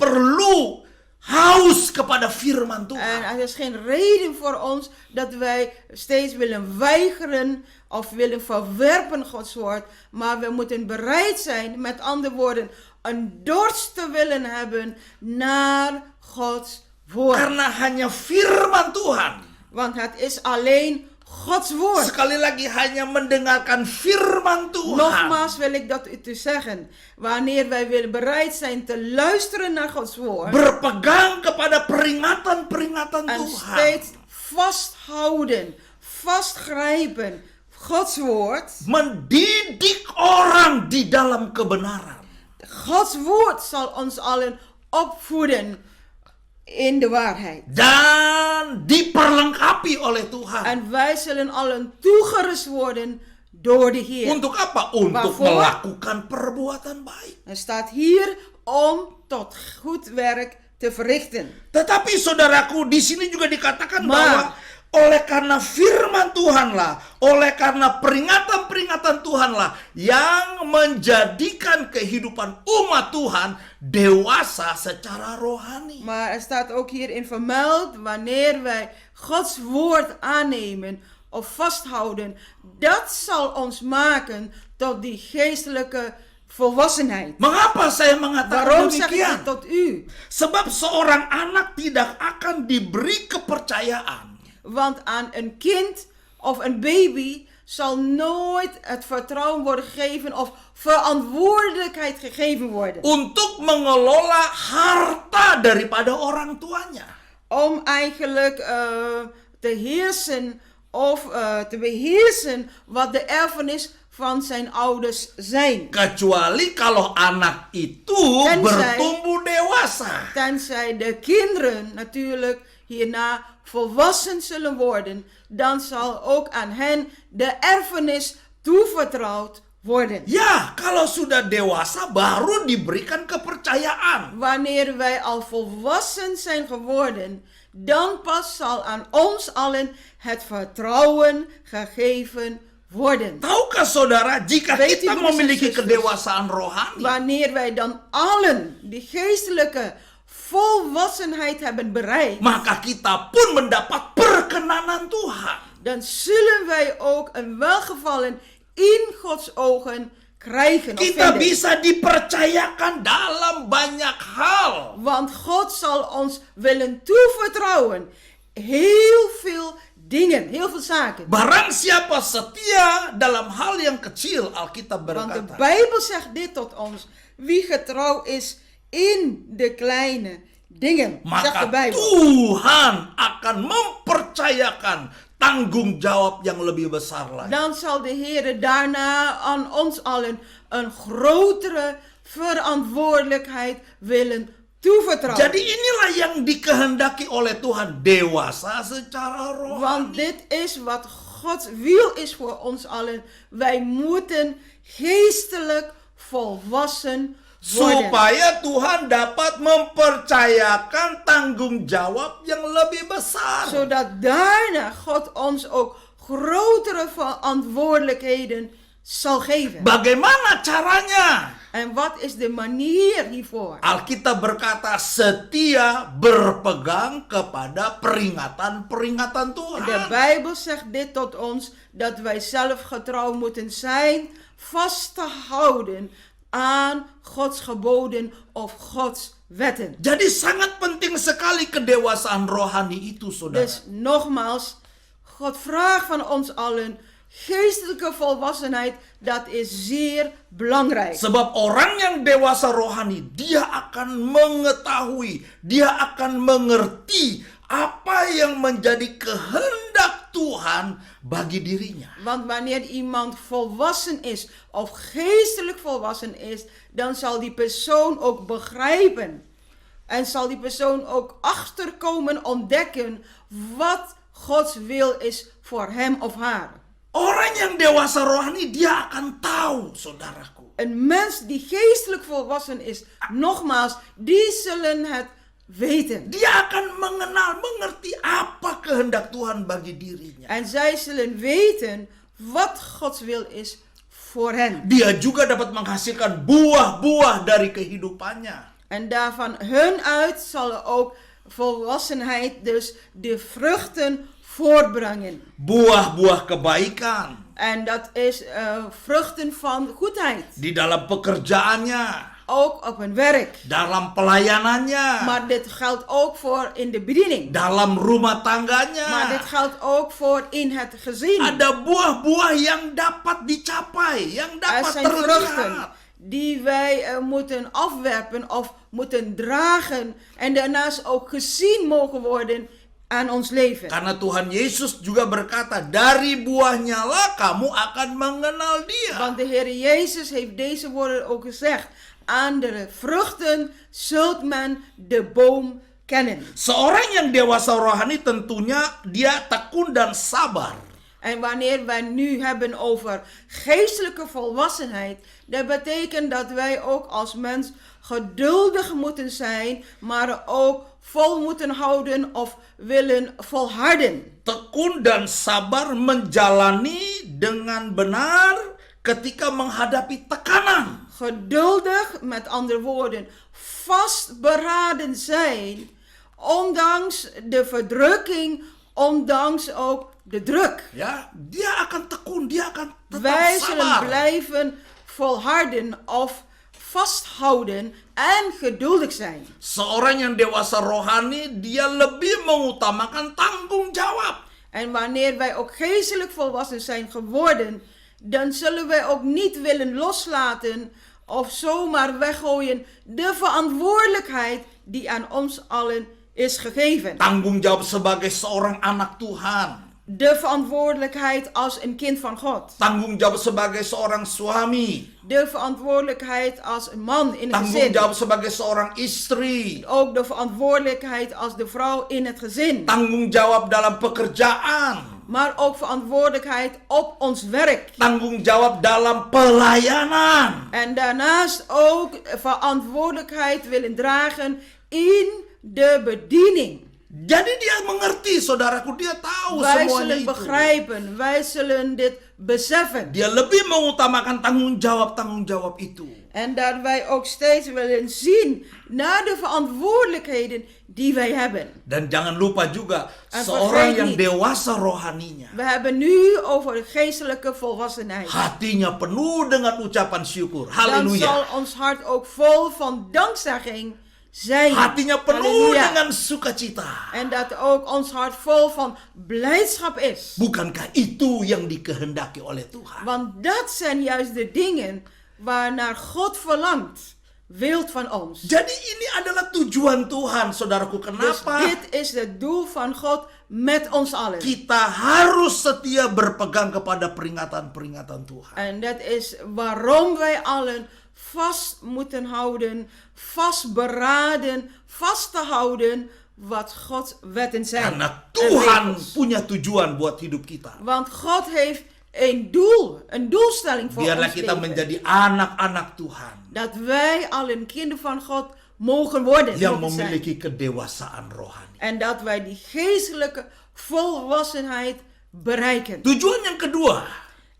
perlu haus kepada firman En Tuhan. er is geen reden voor ons dat wij steeds willen weigeren of willen verwerpen Gods woord. Maar we moeten bereid zijn, met andere woorden, een dorst te willen hebben naar Gods woord. Karena hanya firman Tuhan. Want het is alleen Gods woord. Sekali lagi hanya mendengarkan firman Tuhan. Nogmaals wil ik dat u te zeggen. Wanneer wij willen bereid zijn te luisteren naar Gods woord. Berpegang kepada peringatan-peringatan En Tuhan. steeds vasthouden, vastgrijpen Gods woord. Mendidik orang di dalam kebenaran. Gods woord zal ons allen opvoeden in de waarheid. Dan diperlengkapi oleh Tuhan. En wij zullen allen toegerust worden door de Heer. Untuk apa? Untuk Waarvoor? melakukan perbuatan baik. Er staat hier om tot goed werk te verrichten. Tetapi saudaraku, di sini juga dikatakan Ma. bahwa oleh karena firman Tuhanlah, oleh karena peringatan-peringatan Tuhanlah yang menjadikan kehidupan umat Tuhan dewasa secara rohani. Maar er staat ook hierin vermeld, wanneer wij Gods woord aannemen of vasthouden, dat zal ons maken tot die geestelijke volwassenheid. Mengapa saya mengatakan Waarom zeg ik demikian? dit tot u? Sebab seorang anak tidak akan diberi kepercayaan Want aan een kind of een baby zal nooit het vertrouwen worden gegeven of verantwoordelijkheid gegeven worden. Untuk mengelola harta daripada orang tuanya. Om eigenlijk te heersen of te beheersen wat de erfenis van zijn ouders zijn. Kecuali kalau anak itu Tenzij- bertumbuh dewasa. Tenzij de kinderen natuurlijk hierna volwassen zullen worden, dan zal ook aan hen de erfenis toevertrouwd worden. Ya, kalau sudah dewasa baru diberikan kepercayaan. Wanneer wij al volwassen zijn geworden, dan pas zal aan ons allen het vertrouwen gegeven worden. Tahukah saudara, jika Weet kita u, broers en memiliki zusters, kedewasaan rohani, Wanneer wij dan allen die geestelijke volwassenheid hebben bereikt, maka kita pun mendapat perkenanan Tuhan. dan zullen wij ook een welgevallen in Gods ogen krijgen. Of Kita vinden. bisa dipercayakan dalam banyak hal. Want God zal ons willen toevertrouwen heel veel dingen, heel veel zaken. Barang siapa setia dalam hal yang kecil, Alkitab Want de berkata. Bijbel zegt dit tot ons. Wie getrouw is in de kleine dingen, zegt de Maka Bijbel. Tuhan akan mempercayakan tanggung jawab yang lebih besar lagi. Dan zal de Heer daarna aan ons allen een grotere verantwoordelijkheid willen toevertrouwen. Jadi inilah yang dikehendaki oleh Tuhan, dewasa secara rohani. Want dit is wat Gods wil is voor ons allen. Wij moeten geestelijk volwassen worden. Supaya Tuhan dapat mempercayakan tanggung jawab yang lebih besar. Zodat daarna God ons ook grotere verantwoordelijkheden zal geven. Bagaimana caranya? En wat is de manier hiervoor? Alkitab berkata setia berpegang kepada peringatan-peringatan Tuhan. De Bijbel zegt dit tot ons, dat wij zelf getrouw moeten zijn, vast te houden aan Gods geboden of Gods wetten. Jadi sangat penting sekali kedewasaan rohani itu, saudara. Dus nogmaals, God vraagt van ons allen, geestelijke volwassenheid, dat is zeer belangrijk. Sebab orang yang dewasa rohani, dia akan mengetahui, dia akan mengerti apa yang menjadi kehendak Tuhan bagi dirinya. Want wanneer iemand volwassen is of geestelijk volwassen is, dan zal die persoon ook begrijpen. En zal die persoon ook achterkomen, ontdekken wat Gods wil is voor hem of haar. Orang yang dewasa rohani, dia akan tahu, saudaraku. Een mens die geestelijk volwassen is, nogmaals, die zullen het weten. Dia akan mengenal, mengerti apa kehendak Tuhan bagi dirinya. En zij zullen weten wat Gods wil is voor hen. Dia juga dapat menghasilkan buah-buah dari kehidupannya. En daarvan hun uit zal ook volwassenheid, dus de vruchten voortbrengen. Buah-buah kebaikan En dat is vruchten van goedheid. di dalam pekerjaannya, Ook op hun werk. dalam pelayanannya, Maar dit geldt ook voor in de bediening. dalam rumah tangganya. Maar dit geldt ook voor in het gezin. Ada buah-buah yang dapat dicapai, yang Er dapat zijn vruchten terlihat. die wij moeten afwerpen of moeten dragen. En daarnaast ook gezien mogen worden aan ons leven. Karena Tuhan Yesus juga berkata, dari buahnya lah kamu akan mengenal dia. Want de Heer Jezus heeft deze woorden ook gezegd. Aan de vruchten zult men de boom kennen. Seorang yang dewasa rohani tentunya dia tekun dan sabar. En wanneer wij nu hebben over geestelijke volwassenheid, dat betekent dat wij ook als mens geduldig moeten zijn, maar ook vol moeten houden of willen volharden. Tekun dan sabar menjalani dengan benar ketika menghadapi tekanan. Geduldig, met andere woorden, vastberaden zijn, ondanks de verdrukking, ondanks ook de druk. Ya, dia akan tekun, dia akan tetap Wij zullen sabar. blijven volharden of vasthouden en geduldig zijn. Seorang yang dewasa rohani, dia lebih mengutamakan tanggung jawab. En wanneer wij ook geestelijk volwassen zijn geworden, dan zullen wij ook niet willen loslaten of zomaar weggooien de verantwoordelijkheid die aan ons allen is gegeven. Tanggung jawab sebagai seorang anak Tuhan. De verantwoordelijkheid als een kind van God. Tanggung jawab sebagai seorang suami. De verantwoordelijkheid als een man in het Tanggung gezin. jawab sebagai seorang istri. Ook de verantwoordelijkheid als de vrouw in het gezin. Tanggung jawab dalam pekerjaan. Maar ook verantwoordelijkheid op ons werk. Tanggung jawab dalam pelayanan. En daarnaast ook verantwoordelijkheid willen dragen in de bediening. Jadi dia mengerti, saudaraku, dia tahu Wij semuanya zullen itu. begrijpen, wij zullen dit beseffen. Dia lebih mengutamakan tanggung jawab itu. En dat wij ook steeds willen zien naar de verantwoordelijkheden die wij hebben. Dan jangan lupa juga, En seorang vergeet yang niet. dewasa rohaninya, We hebben nu over de geestelijke volwassenheid. hatinya penuh dengan ucapan syukur. Dan Haleluya. zal ons hart ook vol van dankzegging zijn. Hatinya penuh Halleluja. dengan sukacita. En dat ook ons hart vol van blijdschap is. Bukankah itu yang dikehendaki oleh Tuhan? Want dat zijn juist de dingen waarnaar God verlangt, wilt van ons. Jadi ini adalah tujuan Tuhan, saudaraku. Dus Kenapa dit is het doel van God met ons allen. kita harus setia berpegang kepada peringatan-peringatan Tuhan? En dat is waarom wij allen vast moeten houden, vastberaden, vast te houden wat Gods wetten zijn. Karena en Tuhan regels. punya tujuan buat hidup kita. Want God heeft een doel, een doelstelling voor Biarlah ons kita leven. menjadi anak-anak Tuhan Dat wij allen kinderen van God mogen worden. yang mogen zijn. memiliki kedewasaan rohani. En dat wij die geestelijke volwassenheid bereiken. Tujuan yang kedua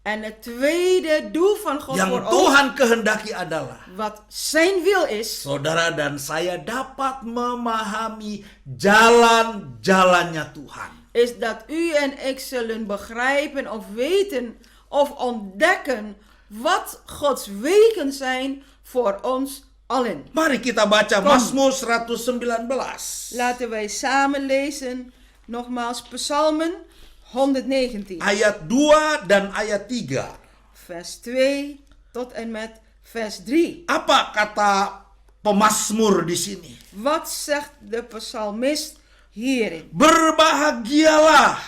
En het tweede doel van God yang voor ons, Tuhan kehendaki adalah wat zijn wil is, saudara dan saya dapat memahami jalan-jalannya Tuhan. is dat u en ik zullen begrijpen of weten of ontdekken wat Gods wegen zijn voor ons allen. Mari kita baca Kom. Mazmur 119 Laten wij samen lezen, nogmaals, Psalmen 119, ayat 2 dan ayat 3. vers 2 tot en met vers 3. Apa kata pemazmur di sini? Wat zegt de psalmist hierin? Berbahagialah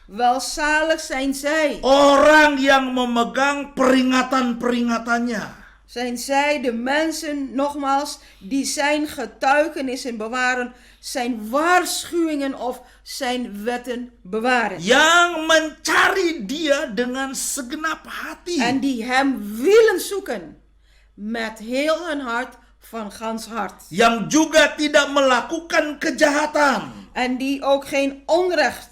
Welzalig zijn zij. orang yang memegang peringatan-peringatannya. Zijn zij de mensen, nogmaals, die zijn getuigenissen bewaren, zijn waarschuwingen of zijn wetten bewaren. Yang mencari dia dengan segenap hati. En die hem willen zoeken met heel hun hart, van gans hart. Yang juga tidak melakukan kejahatan. En die ook geen onrecht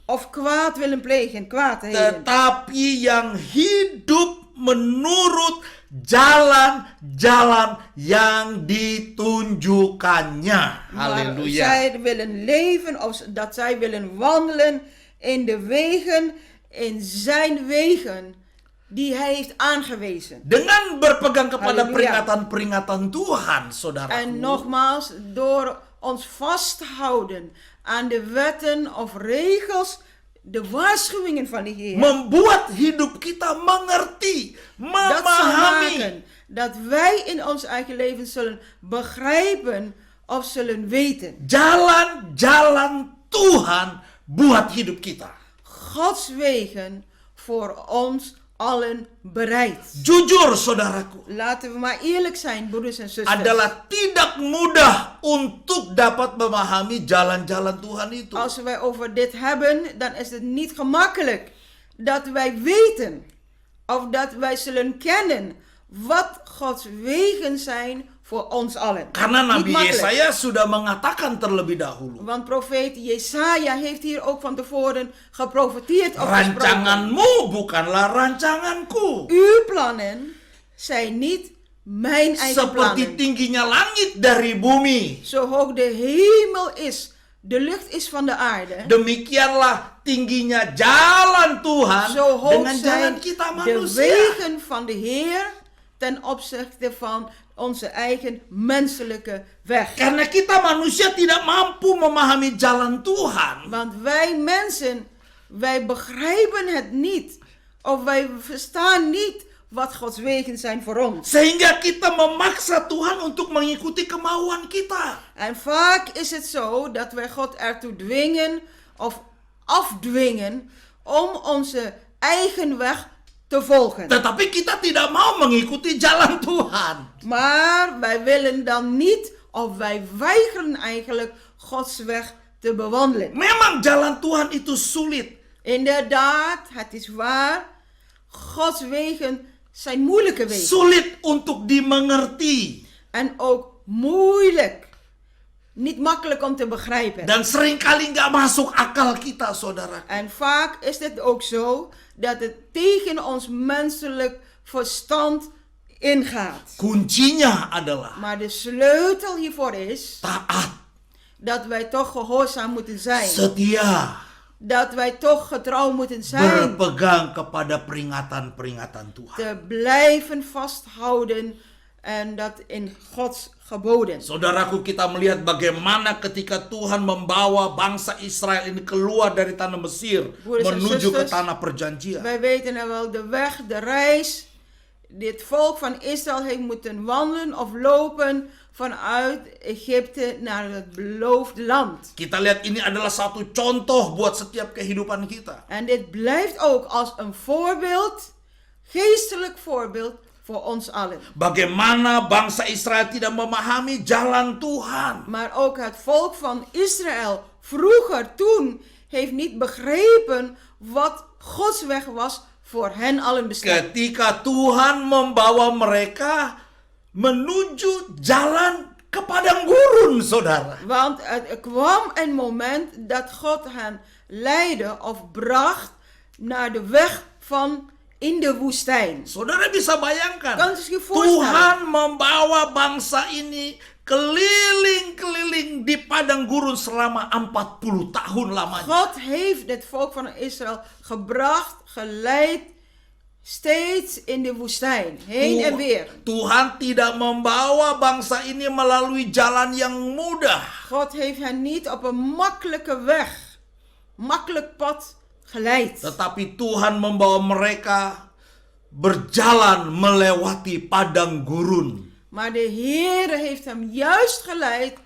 of kwaad willen plegen, kwaadheden. Tetapi yang hidup menurut jalan-jalan yang ditunjukkannya. Maar Haleluya. zij willen leven of dat zij willen wandelen in de wegen, in zijn wegen die hij heeft aangewezen. Dengan berpegang kepada Haleluya. peringatan-peringatan Tuhan, saudaraku. En nogmaals, door ons vast te houden aan de wetten of regels, de waarschuwingen van de Heer, membuat hidup kita mengerti, dat zal memahami maken dat wij in ons eigen leven zullen begrijpen of zullen weten. jalan-jalan Tuhan buat hidup kita. Gods wegen voor ons allen bereid. Jujur, saudaraku, Laten we maar eerlijk zijn, broeders en zusters. adalah tidak mudah untuk dapat memahami jalan-jalan Tuhan itu. Als wij over dit hebben, dan is het niet gemakkelijk dat wij weten of dat wij zullen kennen wat Gods wegen zijn voor ons allen. Karena Niet Nabi makkelijk. Yesaya sudah mengatakan terlebih dahulu. Want profeet Jesaja heeft hier ook van tevoren geprofeteerd of gesproken. Rancanganmu bukanlah rancanganku. Uw plannen zijn niet mijn eigen Seperti plannen. tingginya langit dari bumi. Zo hoog de hemel is, de lucht is van de aarde. Demikianlah tingginya jalan Tuhan Zo hoog dengan jalan zijn kita de manusia. wegen van de Heer ten opzichte van onze eigen menselijke weg. Karena kita manusia tidak mampu memahami jalan Tuhan. Want wij mensen wij begrijpen het niet. Of wij verstaan niet wat Gods wegen zijn voor ons. Sehingga kita memaksa Tuhan untuk mengikuti kemauan kita. En vaak is het zo dat wij God ertoe dwingen of afdwingen om onze eigen weg te volgen. Tetapi kita tidak mau mengikuti jalan Tuhan. Maar wij willen dan niet, of wij weigeren eigenlijk Gods weg te bewandelen. Memang jalan Tuhan itu sulit. Inderdaad, het is waar. Gods wegen zijn moeilijke wegen. Sulit untuk dimengerti. En ook moeilijk. Niet makkelijk om te begrijpen. Dan seringkali nggak masuk akal kita, saudara. En vaak is het ook zo dat het tegen ons menselijk verstand ingaat. Kuncinya adalah Maar de sleutel hiervoor is taat, dat wij toch gehoorzaam moeten zijn. setia, Dat wij toch getrouw moeten zijn. berpegang kepada peringatan-peringatan Tuhan. Te blijven vasthouden en dat in Gods geboden. Saudaraku, kita melihat bagaimana ketika Tuhan membawa bangsa Israel ini keluar dari tanah Mesir Broeders en menuju ke zusters, tanah perjanjian. Wij weten er wel de weg, de reis. Dit volk van Israël heeft moeten wandelen of lopen vanuit Egypte naar het beloofde land. Kita lihat ini adalah satu contoh buat setiap kehidupan kita. En dit blijft ook als een voorbeeld, geestelijk voorbeeld voor ons allen. Bagaimana bangsa Israel tidak memahami jalan Tuhan. Maar ook het volk van Israël vroeger toen heeft niet begrepen wat Gods weg was voor hen allen bestemd. Ketika Tuhan membawa mereka menuju jalan ke padang gurun, saudara. Want er kwam een moment dat God hen leidde of bracht naar de weg van in de woestijn. Saudara bisa bayangkan, Kan u zich voorstellen? Tuhan membawa bangsa ini keliling-keliling di padang gurun selama 40 tahun lamanya. God heeft het volk van Israël gebracht, geleid, steeds in de woestijn, heen en weer. Tuhan tidak membawa bangsa ini melalui jalan yang mudah. God heeft hen niet op een makkelijke weg, makkelijk pad geleid. Tetapi Tuhan membawa mereka berjalan melewati padang gurun. Maar de Heer heeft hem juist geleid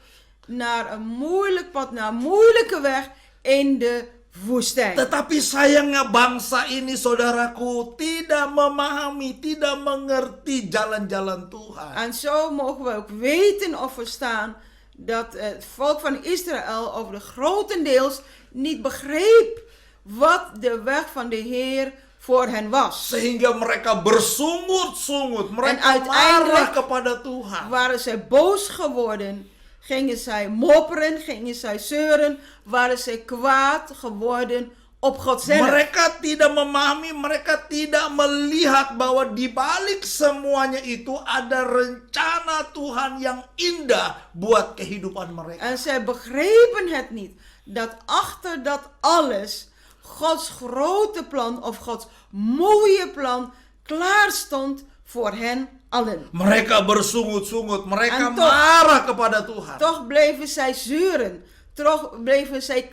naar een moeilijk pad, naar een moeilijke weg in de woestijn. Tetapi sayangnya bangsa ini, saudaraku, tidak memahami, tidak mengerti jalan-jalan Tuhan. En zo mogen we ook weten of verstaan dat het volk van Israël over de grotendeels niet begreep wat de weg van de Heer voor hen was. Sehingga mereka bersungut-sungut, mereka uiteindelijk marah kepada Tuhan. Waren zij boos geworden, gingen zij mopperen, gingen zij zeuren, waren zij kwaad geworden op God zelf. Mereka tidak memahami, mereka tidak melihat bahwa di balik semuanya itu ada rencana Tuhan yang indah buat kehidupan mereka. En zij begrepen het niet, dat achter dat alles Gods grote plan of Gods mooie plan klaar stond voor hen allen. Mereka bersungut-sungut, mereka En toch- marah kepada Tuhan. Toch bleven zij zeuren, toch bleven zij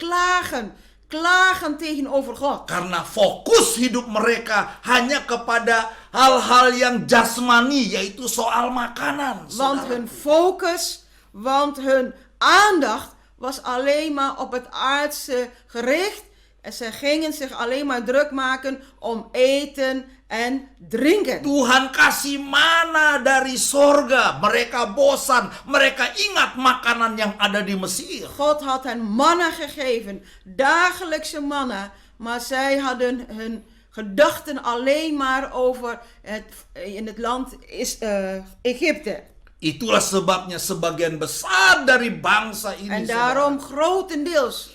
klagen tegenover God. Karena fokus hidup mereka hanya kepada hal-hal yang jasmani, yaitu soal makanan. Want saudara. hun focus, want hun aandacht was alleen maar op het aardse gericht. En ze gingen zich alleen maar druk maken om eten en drinken. Tuhan kasih mana dari sorga. Mereka bosan. Mereka ingat makanan yang ada di Mesir. God had hen manna gegeven, dagelijkse manna. Maar zij hadden hun gedachten alleen maar over in het land Egypte. Itulah sebabnya sebagian besar dari bangsa ini, En saudara, daarom grotendeels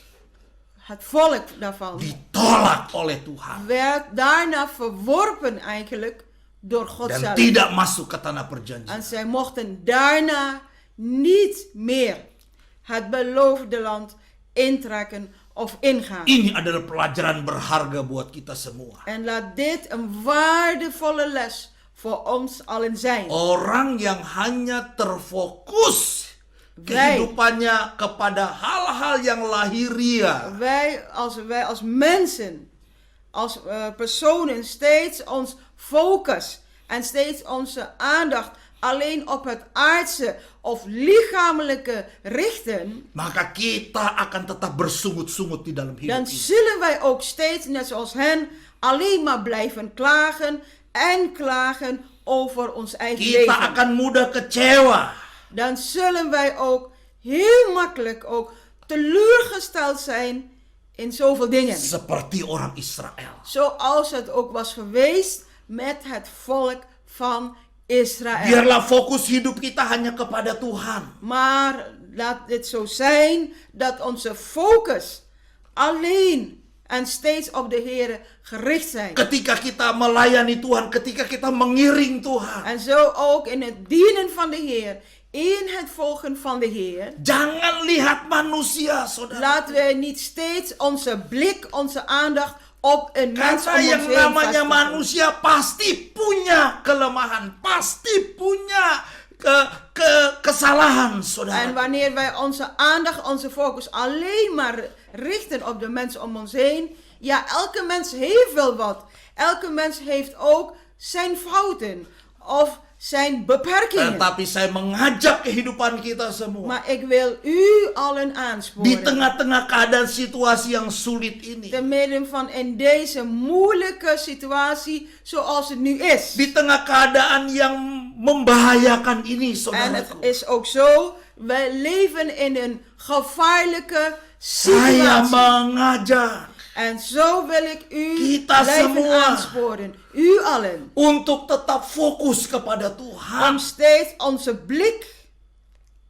het volk daarvan ditolak oleh Tuhan. werd daarna verworpen eigenlijk door God Dan zelf. tidak masuk ke tanah perjanjian. En zij mochten daarna niet meer het beloofde land intrekken of ingaan. Ini adalah pelajaran berharga buat kita semua. En laat dit een waardevolle les voor ons allen zijn. Orang yang hanya terfokus kehidupannya kepada hal-hal yang lahiriah. Wij als mensen, als personen steeds ons focus en steeds onze aandacht alleen op het aardse of lichamelijke richten, Maka kita akan tetap bersungut-sungut di dalam hidup dan ini. zullen wij ook steeds, net zoals hen, alleen maar blijven klagen en klagen over ons eigen Kita leven. akan mudah kecewa. Dan zullen wij ook heel makkelijk ook teleurgesteld zijn in zoveel dingen. Seperti orang Israel. Zoals het ook was geweest met het volk van Israël. Biarlah fokus hidup kita hanya kepada Tuhan. Maar laat het zo zijn dat onze focus alleen en steeds op de Heer gericht zijn. Ketika kita melayani Tuhan, ketika kita mengiring Tuhan. En zo ook in het dienen van de Heer, in het volgen van de Heer. Jangan lihat manusia, saudara. Laten we niet steeds onze blik, onze aandacht op een mens om Karena ons yang heen namanya vestigen. manusia pasti punya kelemahan, pasti punya kesalahan, En saudara. wanneer wij onze aandacht, onze focus alleen maar richten op de mensen om ons heen, ja, elke mens heeft wel wat. Elke mens heeft ook zijn fouten of zijn beperkingen. Tetapi saya mengajak kehidupan kita semua. Maar ik wil u allen Di aansporen. tengah-tengah keadaan situasi yang sulit ini. Te midden van in deze moeilijke situatie zoals het nu is. Di tengah keadaan yang membahayakan ini, En het saudaraku. is ook zo, wij leven in een gevaarlijke Saya situatie. mengajak En zo wil ik u Kita blijven semua. aansporen. U allen. untuk tetap fokus kepada Om Tuhan. steeds onze blik,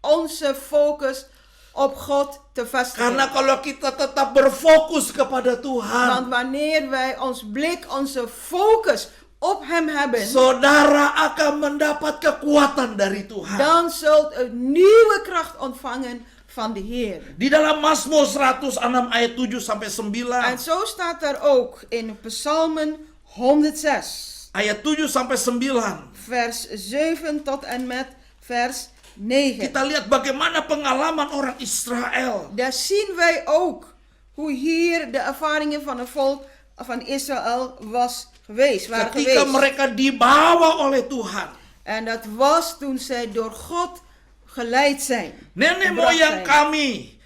onze focus op God te vestigen. Karena kalau kita tetap berfokus kepada Want Tuhan, wanneer wij ons blik, onze focus op Hem hebben, saudara akan mendapat kekuatan dari Tuhan. dan zult u nieuwe kracht ontvangen van de Heer. Di dalam Mazmur 106 ayat 7 sampai En 9. zo staat er ook in Psalmen 106, Ayat 7 sampai 9. vers 7 tot en met vers 9. Kita lihat bagaimana pengalaman orang Israel. Daar zien wij ook hoe hier de ervaringen van het volk van Israël waren Ketika geweest. mereka dibawa oleh Tuhan. En dat was toen zij door God geleid zijn. Nenek Gebracht moyang zijn. kami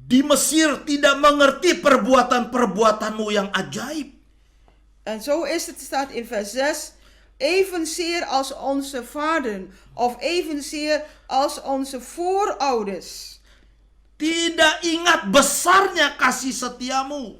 di Mesir tidak mengerti perbuatan-perbuatanmu yang ajaib. En zo is het, staat in vers 6. Evenzeer als onze vaderen, of evenzeer als onze voorouders, Tidak ingat besarnya kasih setiamu.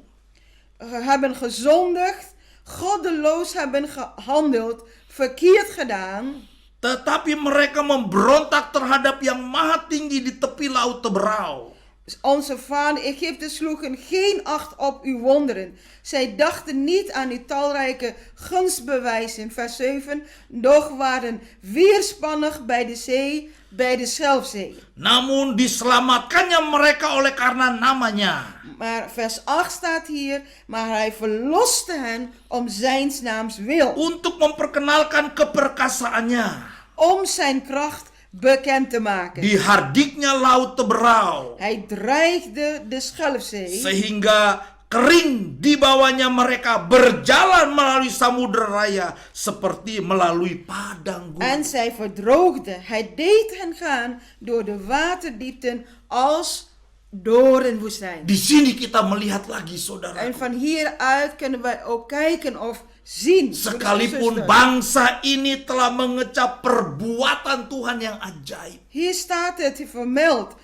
hebben gezondigd, goddeloos hebben gehandeld, verkeerd gedaan. Tetapi mereka memberontak terhadap yang maha tinggi di tepi laut Teberau. Onze vader Egypte sloegen geen acht op uw wonderen. Zij dachten niet aan uw talrijke gunstbewijzen. Vers 7. Doch waren weerspannig bij de zee, bij de Schelfzee. Namun diselamatkannya mereka oleh karena namanya. Maar vers 8 staat hier. Maar hij verloste hen om zijns naams wil. Untuk memperkenalkan keperkasaannya. Om zijn kracht bekend te maken. Di hardiknya laut Teberau. Hij dreigde de Schelfzee. Sehingga kering di bawahnya mereka berjalan melalui samudera raya seperti melalui padang En gurun. zij verdroogde. Hij deed hen gaan door de waterdiepten als door een woestijn. Di sini kita melihat lagi, saudara. En van hieruit kunnen wij ook kijken of zien. Sekalipun bangsa ini telah mengecap perbuatan Tuhan yang ajaib. Hier staat het vermeld.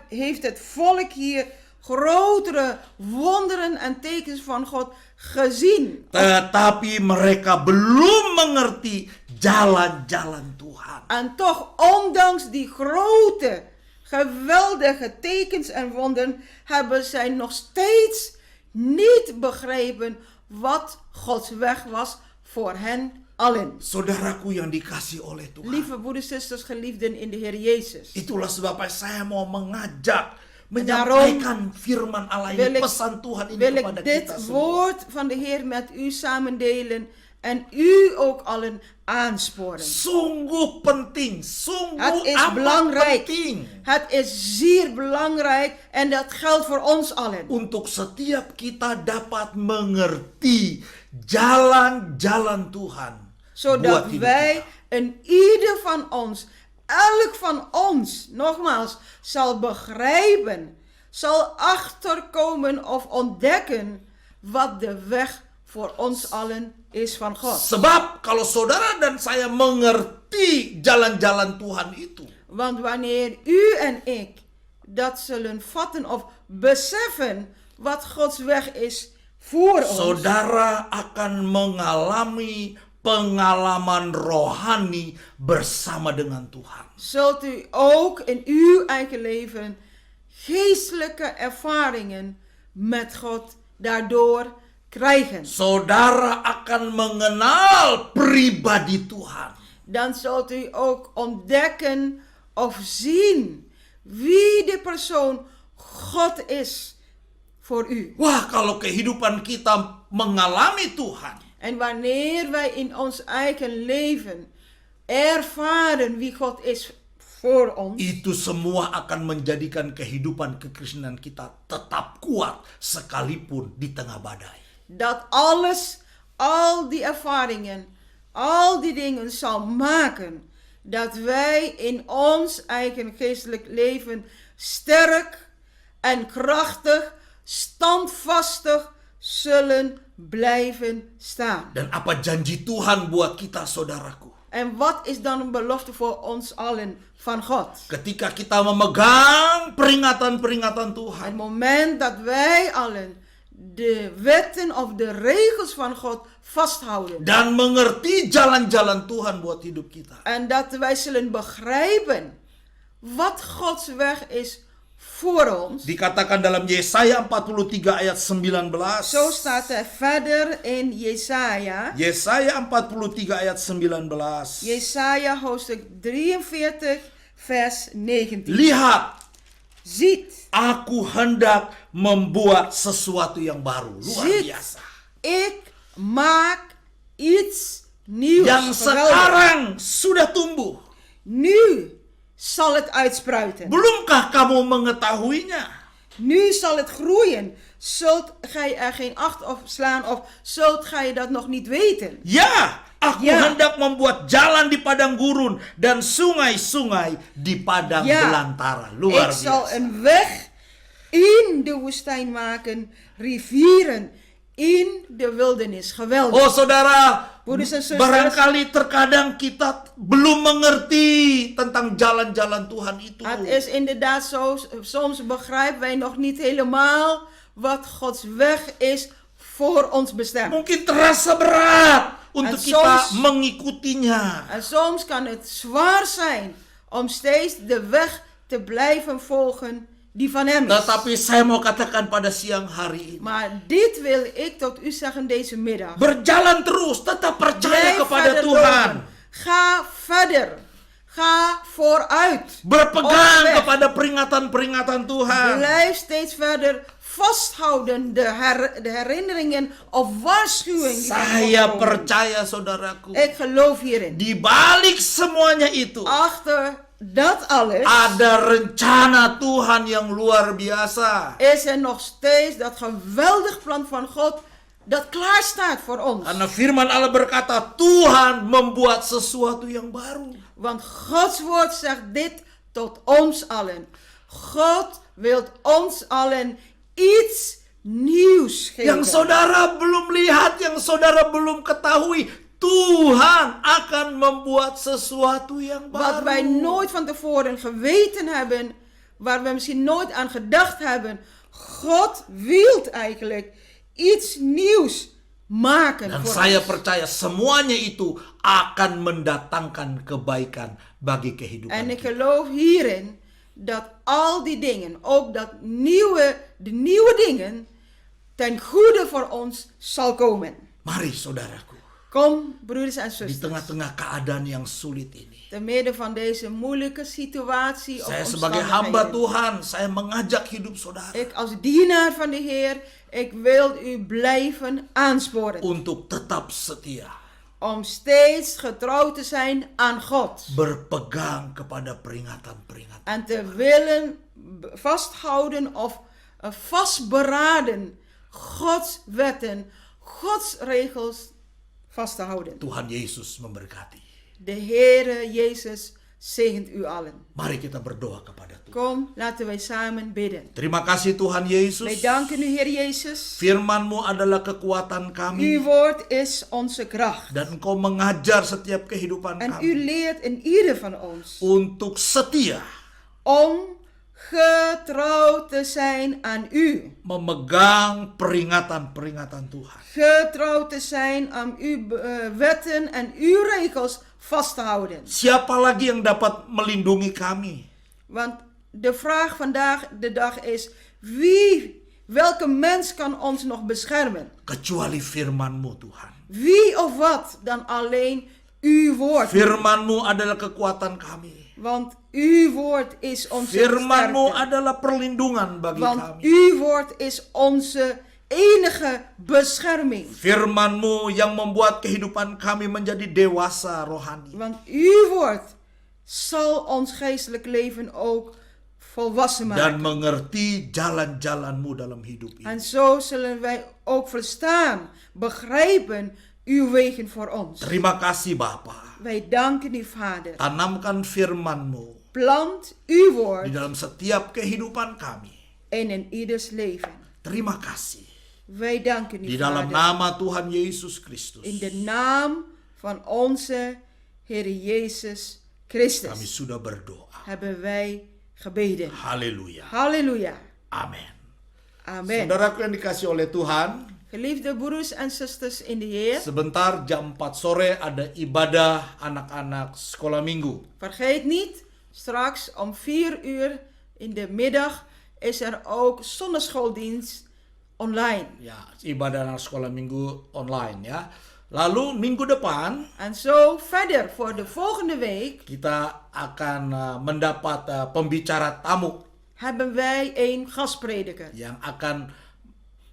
Heeft het volk hier grotere wonderen en tekens van God gezien. Tetapi mereka belum mengerti jalan-jalan Tuhan. En toch, ondanks die grote, geweldige tekens en wonderen, hebben zij nog steeds niet begrepen wat Gods weg was voor hen allen. Saudaraku yang dikasih oleh Tuhan. Lieve broeders, zusters, geliefden in de Heer Jezus. Itulah sebabnya saya mau mengajak, Daarom menyampaikan firman Allah ini, wil ik- pesan Tuhan ini Wil kepada ik dit kita semua. woord van de Heer met u samen delen en u ook allen aansporen. Sungguh penting, sungguh Het is amat belangrijk. penting Het is zeer belangrijk en dat geldt voor ons allen. untuk setiap kita dapat mengerti jalan-jalan Tuhan buat Zodat hidup wij kita. en ieder van ons, elk van ons, nogmaals, zal begrijpen, zal achterkomen of ontdekken wat de weg voor ons allen is van God. Sebab kalau saudara dan saya mengerti jalan-jalan Tuhan itu, Want wanneer u en ik dat zullen vatten of beseffen wat Gods weg is voor ons, saudara akan mengalami pengalaman rohani bersama dengan Tuhan. zult u ook in uw eigen leven geestelijke ervaringen met God daardoor krijgen. Saudara akan mengenal pribadi Tuhan. Dan zult u ook ontdekken of zien wie de persoon God is voor u. Wah, kalau kehidupan kita mengalami Tuhan, En wanneer wij in ons eigen leven ervaren wie God is voor ons, itu semua akan menjadikan kehidupan kekristenan kita tetap kuat sekalipun di tengah badai. dat alles, al die ervaringen, al die dingen zal maken dat wij in ons eigen geestelijk leven sterk en krachtig, standvastig zullen blijven staan. Dan apa janji Tuhan buat kita, saudaraku? En wat is dan een belofte voor ons allen van God? Ketika kita memegang peringatan-peringatan Tuhan, Het moment dat wij allen de wetten of de regels van God vasthouden. dan mengerti jalan-jalan Tuhan buat hidup kita, En dat wij zullen begrijpen wat Gods weg is voor ons. dikatakan dalam Yesaya 43 ayat 19. Zo staat er verder in Jesaja. Yesaya 43 ayat 19. Jesaja hoofdstuk 43 vers 19. Lihat, Ziet, aku hendak membuat sesuatu yang baru. Luar ziet, biasa. ik maak iets nieuws. Yang Geweldig. sekarang sudah tumbuh. Nu zal het uitspruiten. Belumkah kamu mengetahuinya? Nu zal het groeien. Zult gij er geen acht op slaan of zult gij dat nog niet weten? Ya, aku Ya. hendak membuat jalan di padang gurun dan sungai-sungai di padang Ja, belantara. Luar ik zal biasa. een weg in de woestijn maken, rivieren in de wildernis. Geweldig. Oh saudara, Broeders en zusters. barangkali terkadang kita belum mengerti tentang jalan-jalan Tuhan itu. Het is inderdaad zo, soms begrijpen wij nog niet helemaal wat Gods weg is voor ons bestemd. Mungkin terasa berat untuk En kita soms- mengikutinya. En soms kan het zwaar zijn om steeds de weg te blijven volgen die van hem is. Tetapi saya mau katakan pada siang hari ini, Maar dit wil ik tot u zeggen deze middag. berjalan terus, tetap percaya Blijf kepada verder Tuhan. lopen. Ga verder. Ga vooruit. Berpegang Op weg. kepada peringatan-peringatan Tuhan. Blijf steeds verder vasthouden de herinneringen of waarschuwingen. die van God Saya komen. percaya saudaraku, Ik geloof hierin. di balik semuanya itu Achter dat alles ada rencana Tuhan yang luar biasa. is er nog steeds dat geweldig plan van God dat klaar staat voor ons. Karena firman Allah berkata, Tuhan membuat sesuatu yang baru. Want Gods woord zegt dit tot ons allen. God wil ons allen iets nieuws geven. Yang saudara belum lihat, yang saudara belum ketahui, Tuhan akan membuat sesuatu yang Wat wij baru. nooit van tevoren geweten hebben, waar we misschien nooit aan gedacht hebben. God wil eigenlijk iets nieuws maken Dan voor saya ons. percaya semuanya itu akan mendatangkan kebaikan bagi kehidupan En ik kita. geloof hierin dat al die dingen, ook de nieuwe dingen, ten goede voor ons zal komen. Mari saudaraku, Kom, broeders en di zusters, tengah-tengah keadaan yang sulit ini, te midden van deze moeilijke situatie of saya sebagai hamba omstandigheden. Tuhan, saya mengajak hidup saudara Ik als dienaar van de Heer, ik wil u blijven aansporen. untuk tetap setia. om steeds getrouw te zijn aan God. Berpegang kepada peringatan-peringatan. En te willen vasthouden of vastberaden Gods wetten, Gods regels vast te houden. Tuhan Yesus memberkati. De Heere Jezus zegent u allen. Mari kita berdoa kepada Tuhan. Kom, laten wij samen bidden. Terima kasih Tuhan Yesus. Wij danken u, Heer Jezus. Firman-Mu adalah kekuatan Uw kami. woord is onze kracht. Dan Engkau mengajar setiap kehidupan En u kami. leert in ieder van ons Untuk setia. om getrouw te zijn aan u. Memegang peringatan-peringatan Tuhan. Getrouw te zijn aan uw wetten en uw regels vast te houden. Siapa lagi yang dapat melindungi kami? Want de vraag vandaag de dag is, welke mens kan ons nog beschermen? Kecuali firman-Mu Tuhan. Wie of wat dan alleen uw woord? Firman-Mu adalah kekuatan kami. Want uw woord is onze Firman-Mu sterkte. adalah perlindungan bagi Want kami. uw woord is onze enige bescherming. Firman-Mu yang membuat kehidupan kami menjadi dewasa rohani. Want uw woord zal ons geestelijk leven ook volwassen Dan maken. mengerti jalan-jalan-Mu dalam hidup ini. En zo zullen wij ook verstaan, begrijpen uw wegen voor ons. Terima kasih Bapa. Wij danken u, Vader. Tanamkan firman-Mu Plant uw di woord dalam setiap kehidupan kami. in ieders leven. Terima kasih. Wij danken u, Di dalam Vader. nama Tuhan Yesus Kristus. In de naam van onze Heer Jezus Kami Christus sudah berdoa. hebben wij gebeden. Haleluya. Halleluja. Amin. Amen. Saudaraku yang dikasih oleh Tuhan, Geliefde broeders en zusters in de Heer, sebentar jam 4 sore ada ibadah anak-anak sekolah minggu. vergeet niet, straks om 4 uur in de middag is er ook zonneschooldienst online. Ya, ibadah anak sekolah minggu online ya. Lalu minggu depan En zo verder voor de volgende week kita akan mendapat pembicara tamu hebben wij een gastprediker. yang akan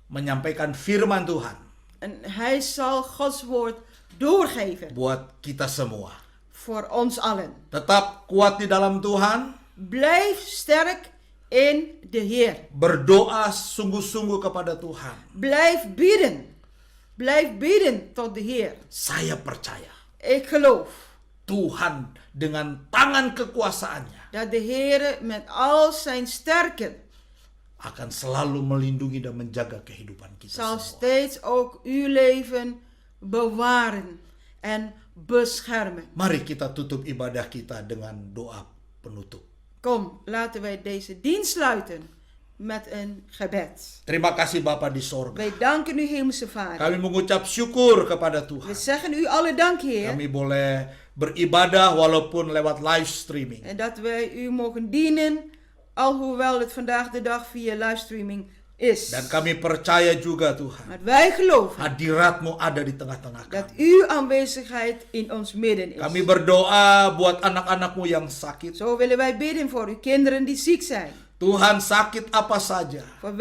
menyampaikan firman Tuhan En hij zal Gods woord doorgeven buat kita semua. voor ons allen. Tetap kuat di dalam Tuhan, Blijf sterk in de Heer. berdoa sungguh-sungguh kepada Tuhan. Blijf bidden. Blijf bidden tot de Heer. Saya percaya Ik geloof Tuhan dengan tangan kekuasaannya dat de Heer met al zijn sterken akan selalu melindungi dan menjaga kehidupan kita zal semua. steeds ook uw leven bewaren en beschermen. Mari kita tutup ibadah kita dengan doa penutup. Kom, laten wij deze dienst sluiten met een gebed. Terima kasih Bapa di sorga. Wij danken u, Hemelse Vader. Kami mengucap syukur kepada We Tuhan. zeggen u alle dank, Heer. Kami boleh beribadah walaupun lewat live streaming. En dat wij u mogen dienen, alhoewel het vandaag de dag via livestreaming is. Dan kami percaya juga Tuhan, Maar wij geloven hadirat-Mu ada di tengah-tengah dat kami. uw aanwezigheid in ons midden Kami is. berdoa buat anak-anak-Mu yang sakit. Zo willen wij bidden voor uw kinderen die ziek zijn. Tuhan, sakit apa saja, Voor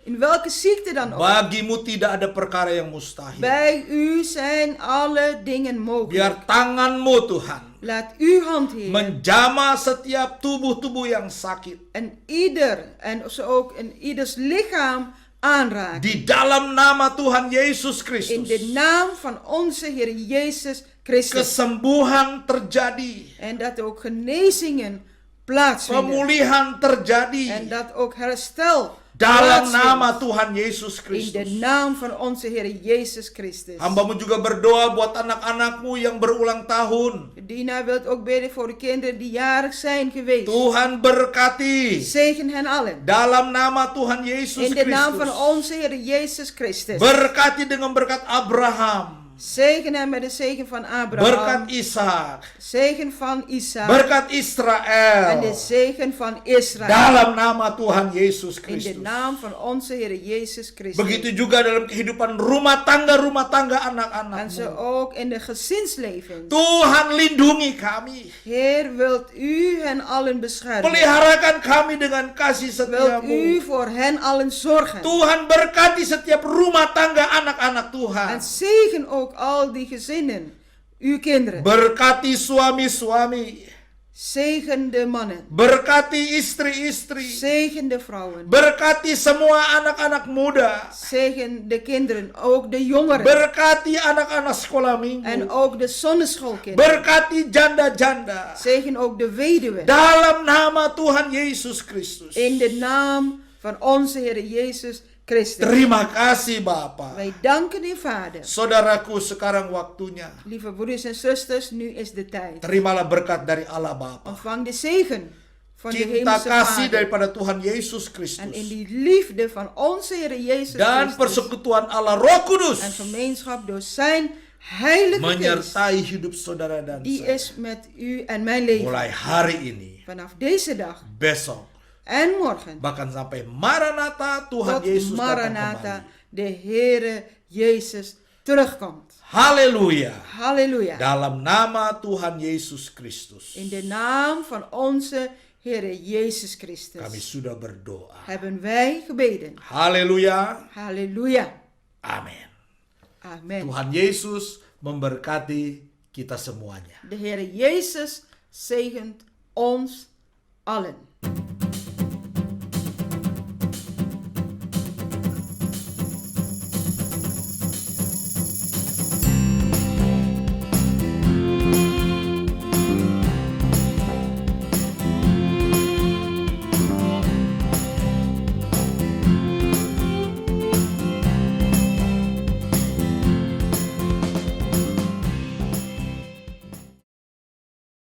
in welke ziekte dan ook. bagimu tidak ada perkara yang mustahil. Bij u zijn alle dingen mogelijk. Biar tangan-Mu Tuhan Laat uw hand, Heer, menjamah setiap tubuh-tubuh yang sakit. en zo ook in ieders lichaam aanraken. Di dalam nama Tuhan Yesus In Kristus, de naam van onze Heer Jezus Christus. kesembuhan terjadi, En dat ook genezingen plaatsvinden. pemulihan terjadi. En dat ook herstel Dalam plaatsvindt. nama Tuhan Yesus In de Kristus. naam van onze Heer Jezus Christus. Hamba-Mu juga berdoa buat anak-anak-Mu yang berulang tahun. Dina wilt ook bidden voor de kinderen die jarig zijn geweest. Tuhan berkati. Zegen hen allen. Dalam nama Tuhan Yesus In de naam van Kristus. onze Heer Jezus Christus. Berkati dengan berkat Abraham. Zegen hen met de zegen van Abraham. Berkat Ishak. Zegen van Isaac. Berkat En de Israel. zegen van Israël. Dalam nama Tuhan Yesus In de Kristus. naam van onze Heer Jezus Christus. Begitu juga dalam kehidupan rumah tangga En zo anak-anakmu. ook in de gezinsleven. Tuhan lindungi kami. Heer, wilt u hen allen beschermen. Peliharakan kami dengan kasih Wilt u setiamu. voor hen allen zorgen. Tuhan berkati setiap rumah tangga anak-anak Tuhan. En zegen ook ook al die gezinnen, uw kinderen. Berkati suami-suami. Zegen de mannen. Berkati istri-istri. Zegen de vrouwen. Berkati semua anak-anak muda. Zegen de kinderen, ook de jongeren. Berkati anak-anak sekolah minggu. En ook de zonneschoolkinderen. Berkati janda-janda. Zegen ook de weduwen. Dalam nama Tuhan Yesus Kristus. In de naam van onze Heer Jezus Christus. Terima kasih Bapa. Wij danken u, Vader. Saudaraku, sekarang waktunya. Lieve broeders en zusters, nu is de tijd. Terimalah berkat dari Allah Bapa. Ontvang de zegen van de Cinta hemelse kasih Vader. daripada Tuhan Yesus En in Kristus. die liefde van onze Heer Jezus Dan Christus. persekutuan Allah Roh Kudus. En gemeenschap door zijn heilige geest. Menyertai hidup saudara dan Die saya. is met u en mijn leven. Mulai hari ini. Vanaf deze dag Besok. en morgen. Bahkan sampai Maranatha Tuhan Tot Yesus datang Maranatha, kembali. de Heere Jezus terugkomt. Haleluya. Halleluja. Dalam nama Tuhan Yesus Kristus. In de naam van onze Heere Jezus Kami Christus sudah berdoa. hebben wij gebeden. Haleluya. Halleluja. Amin. Amen. Tuhan Yesus memberkati kita semuanya. De Heere Jezus zegent ons allen.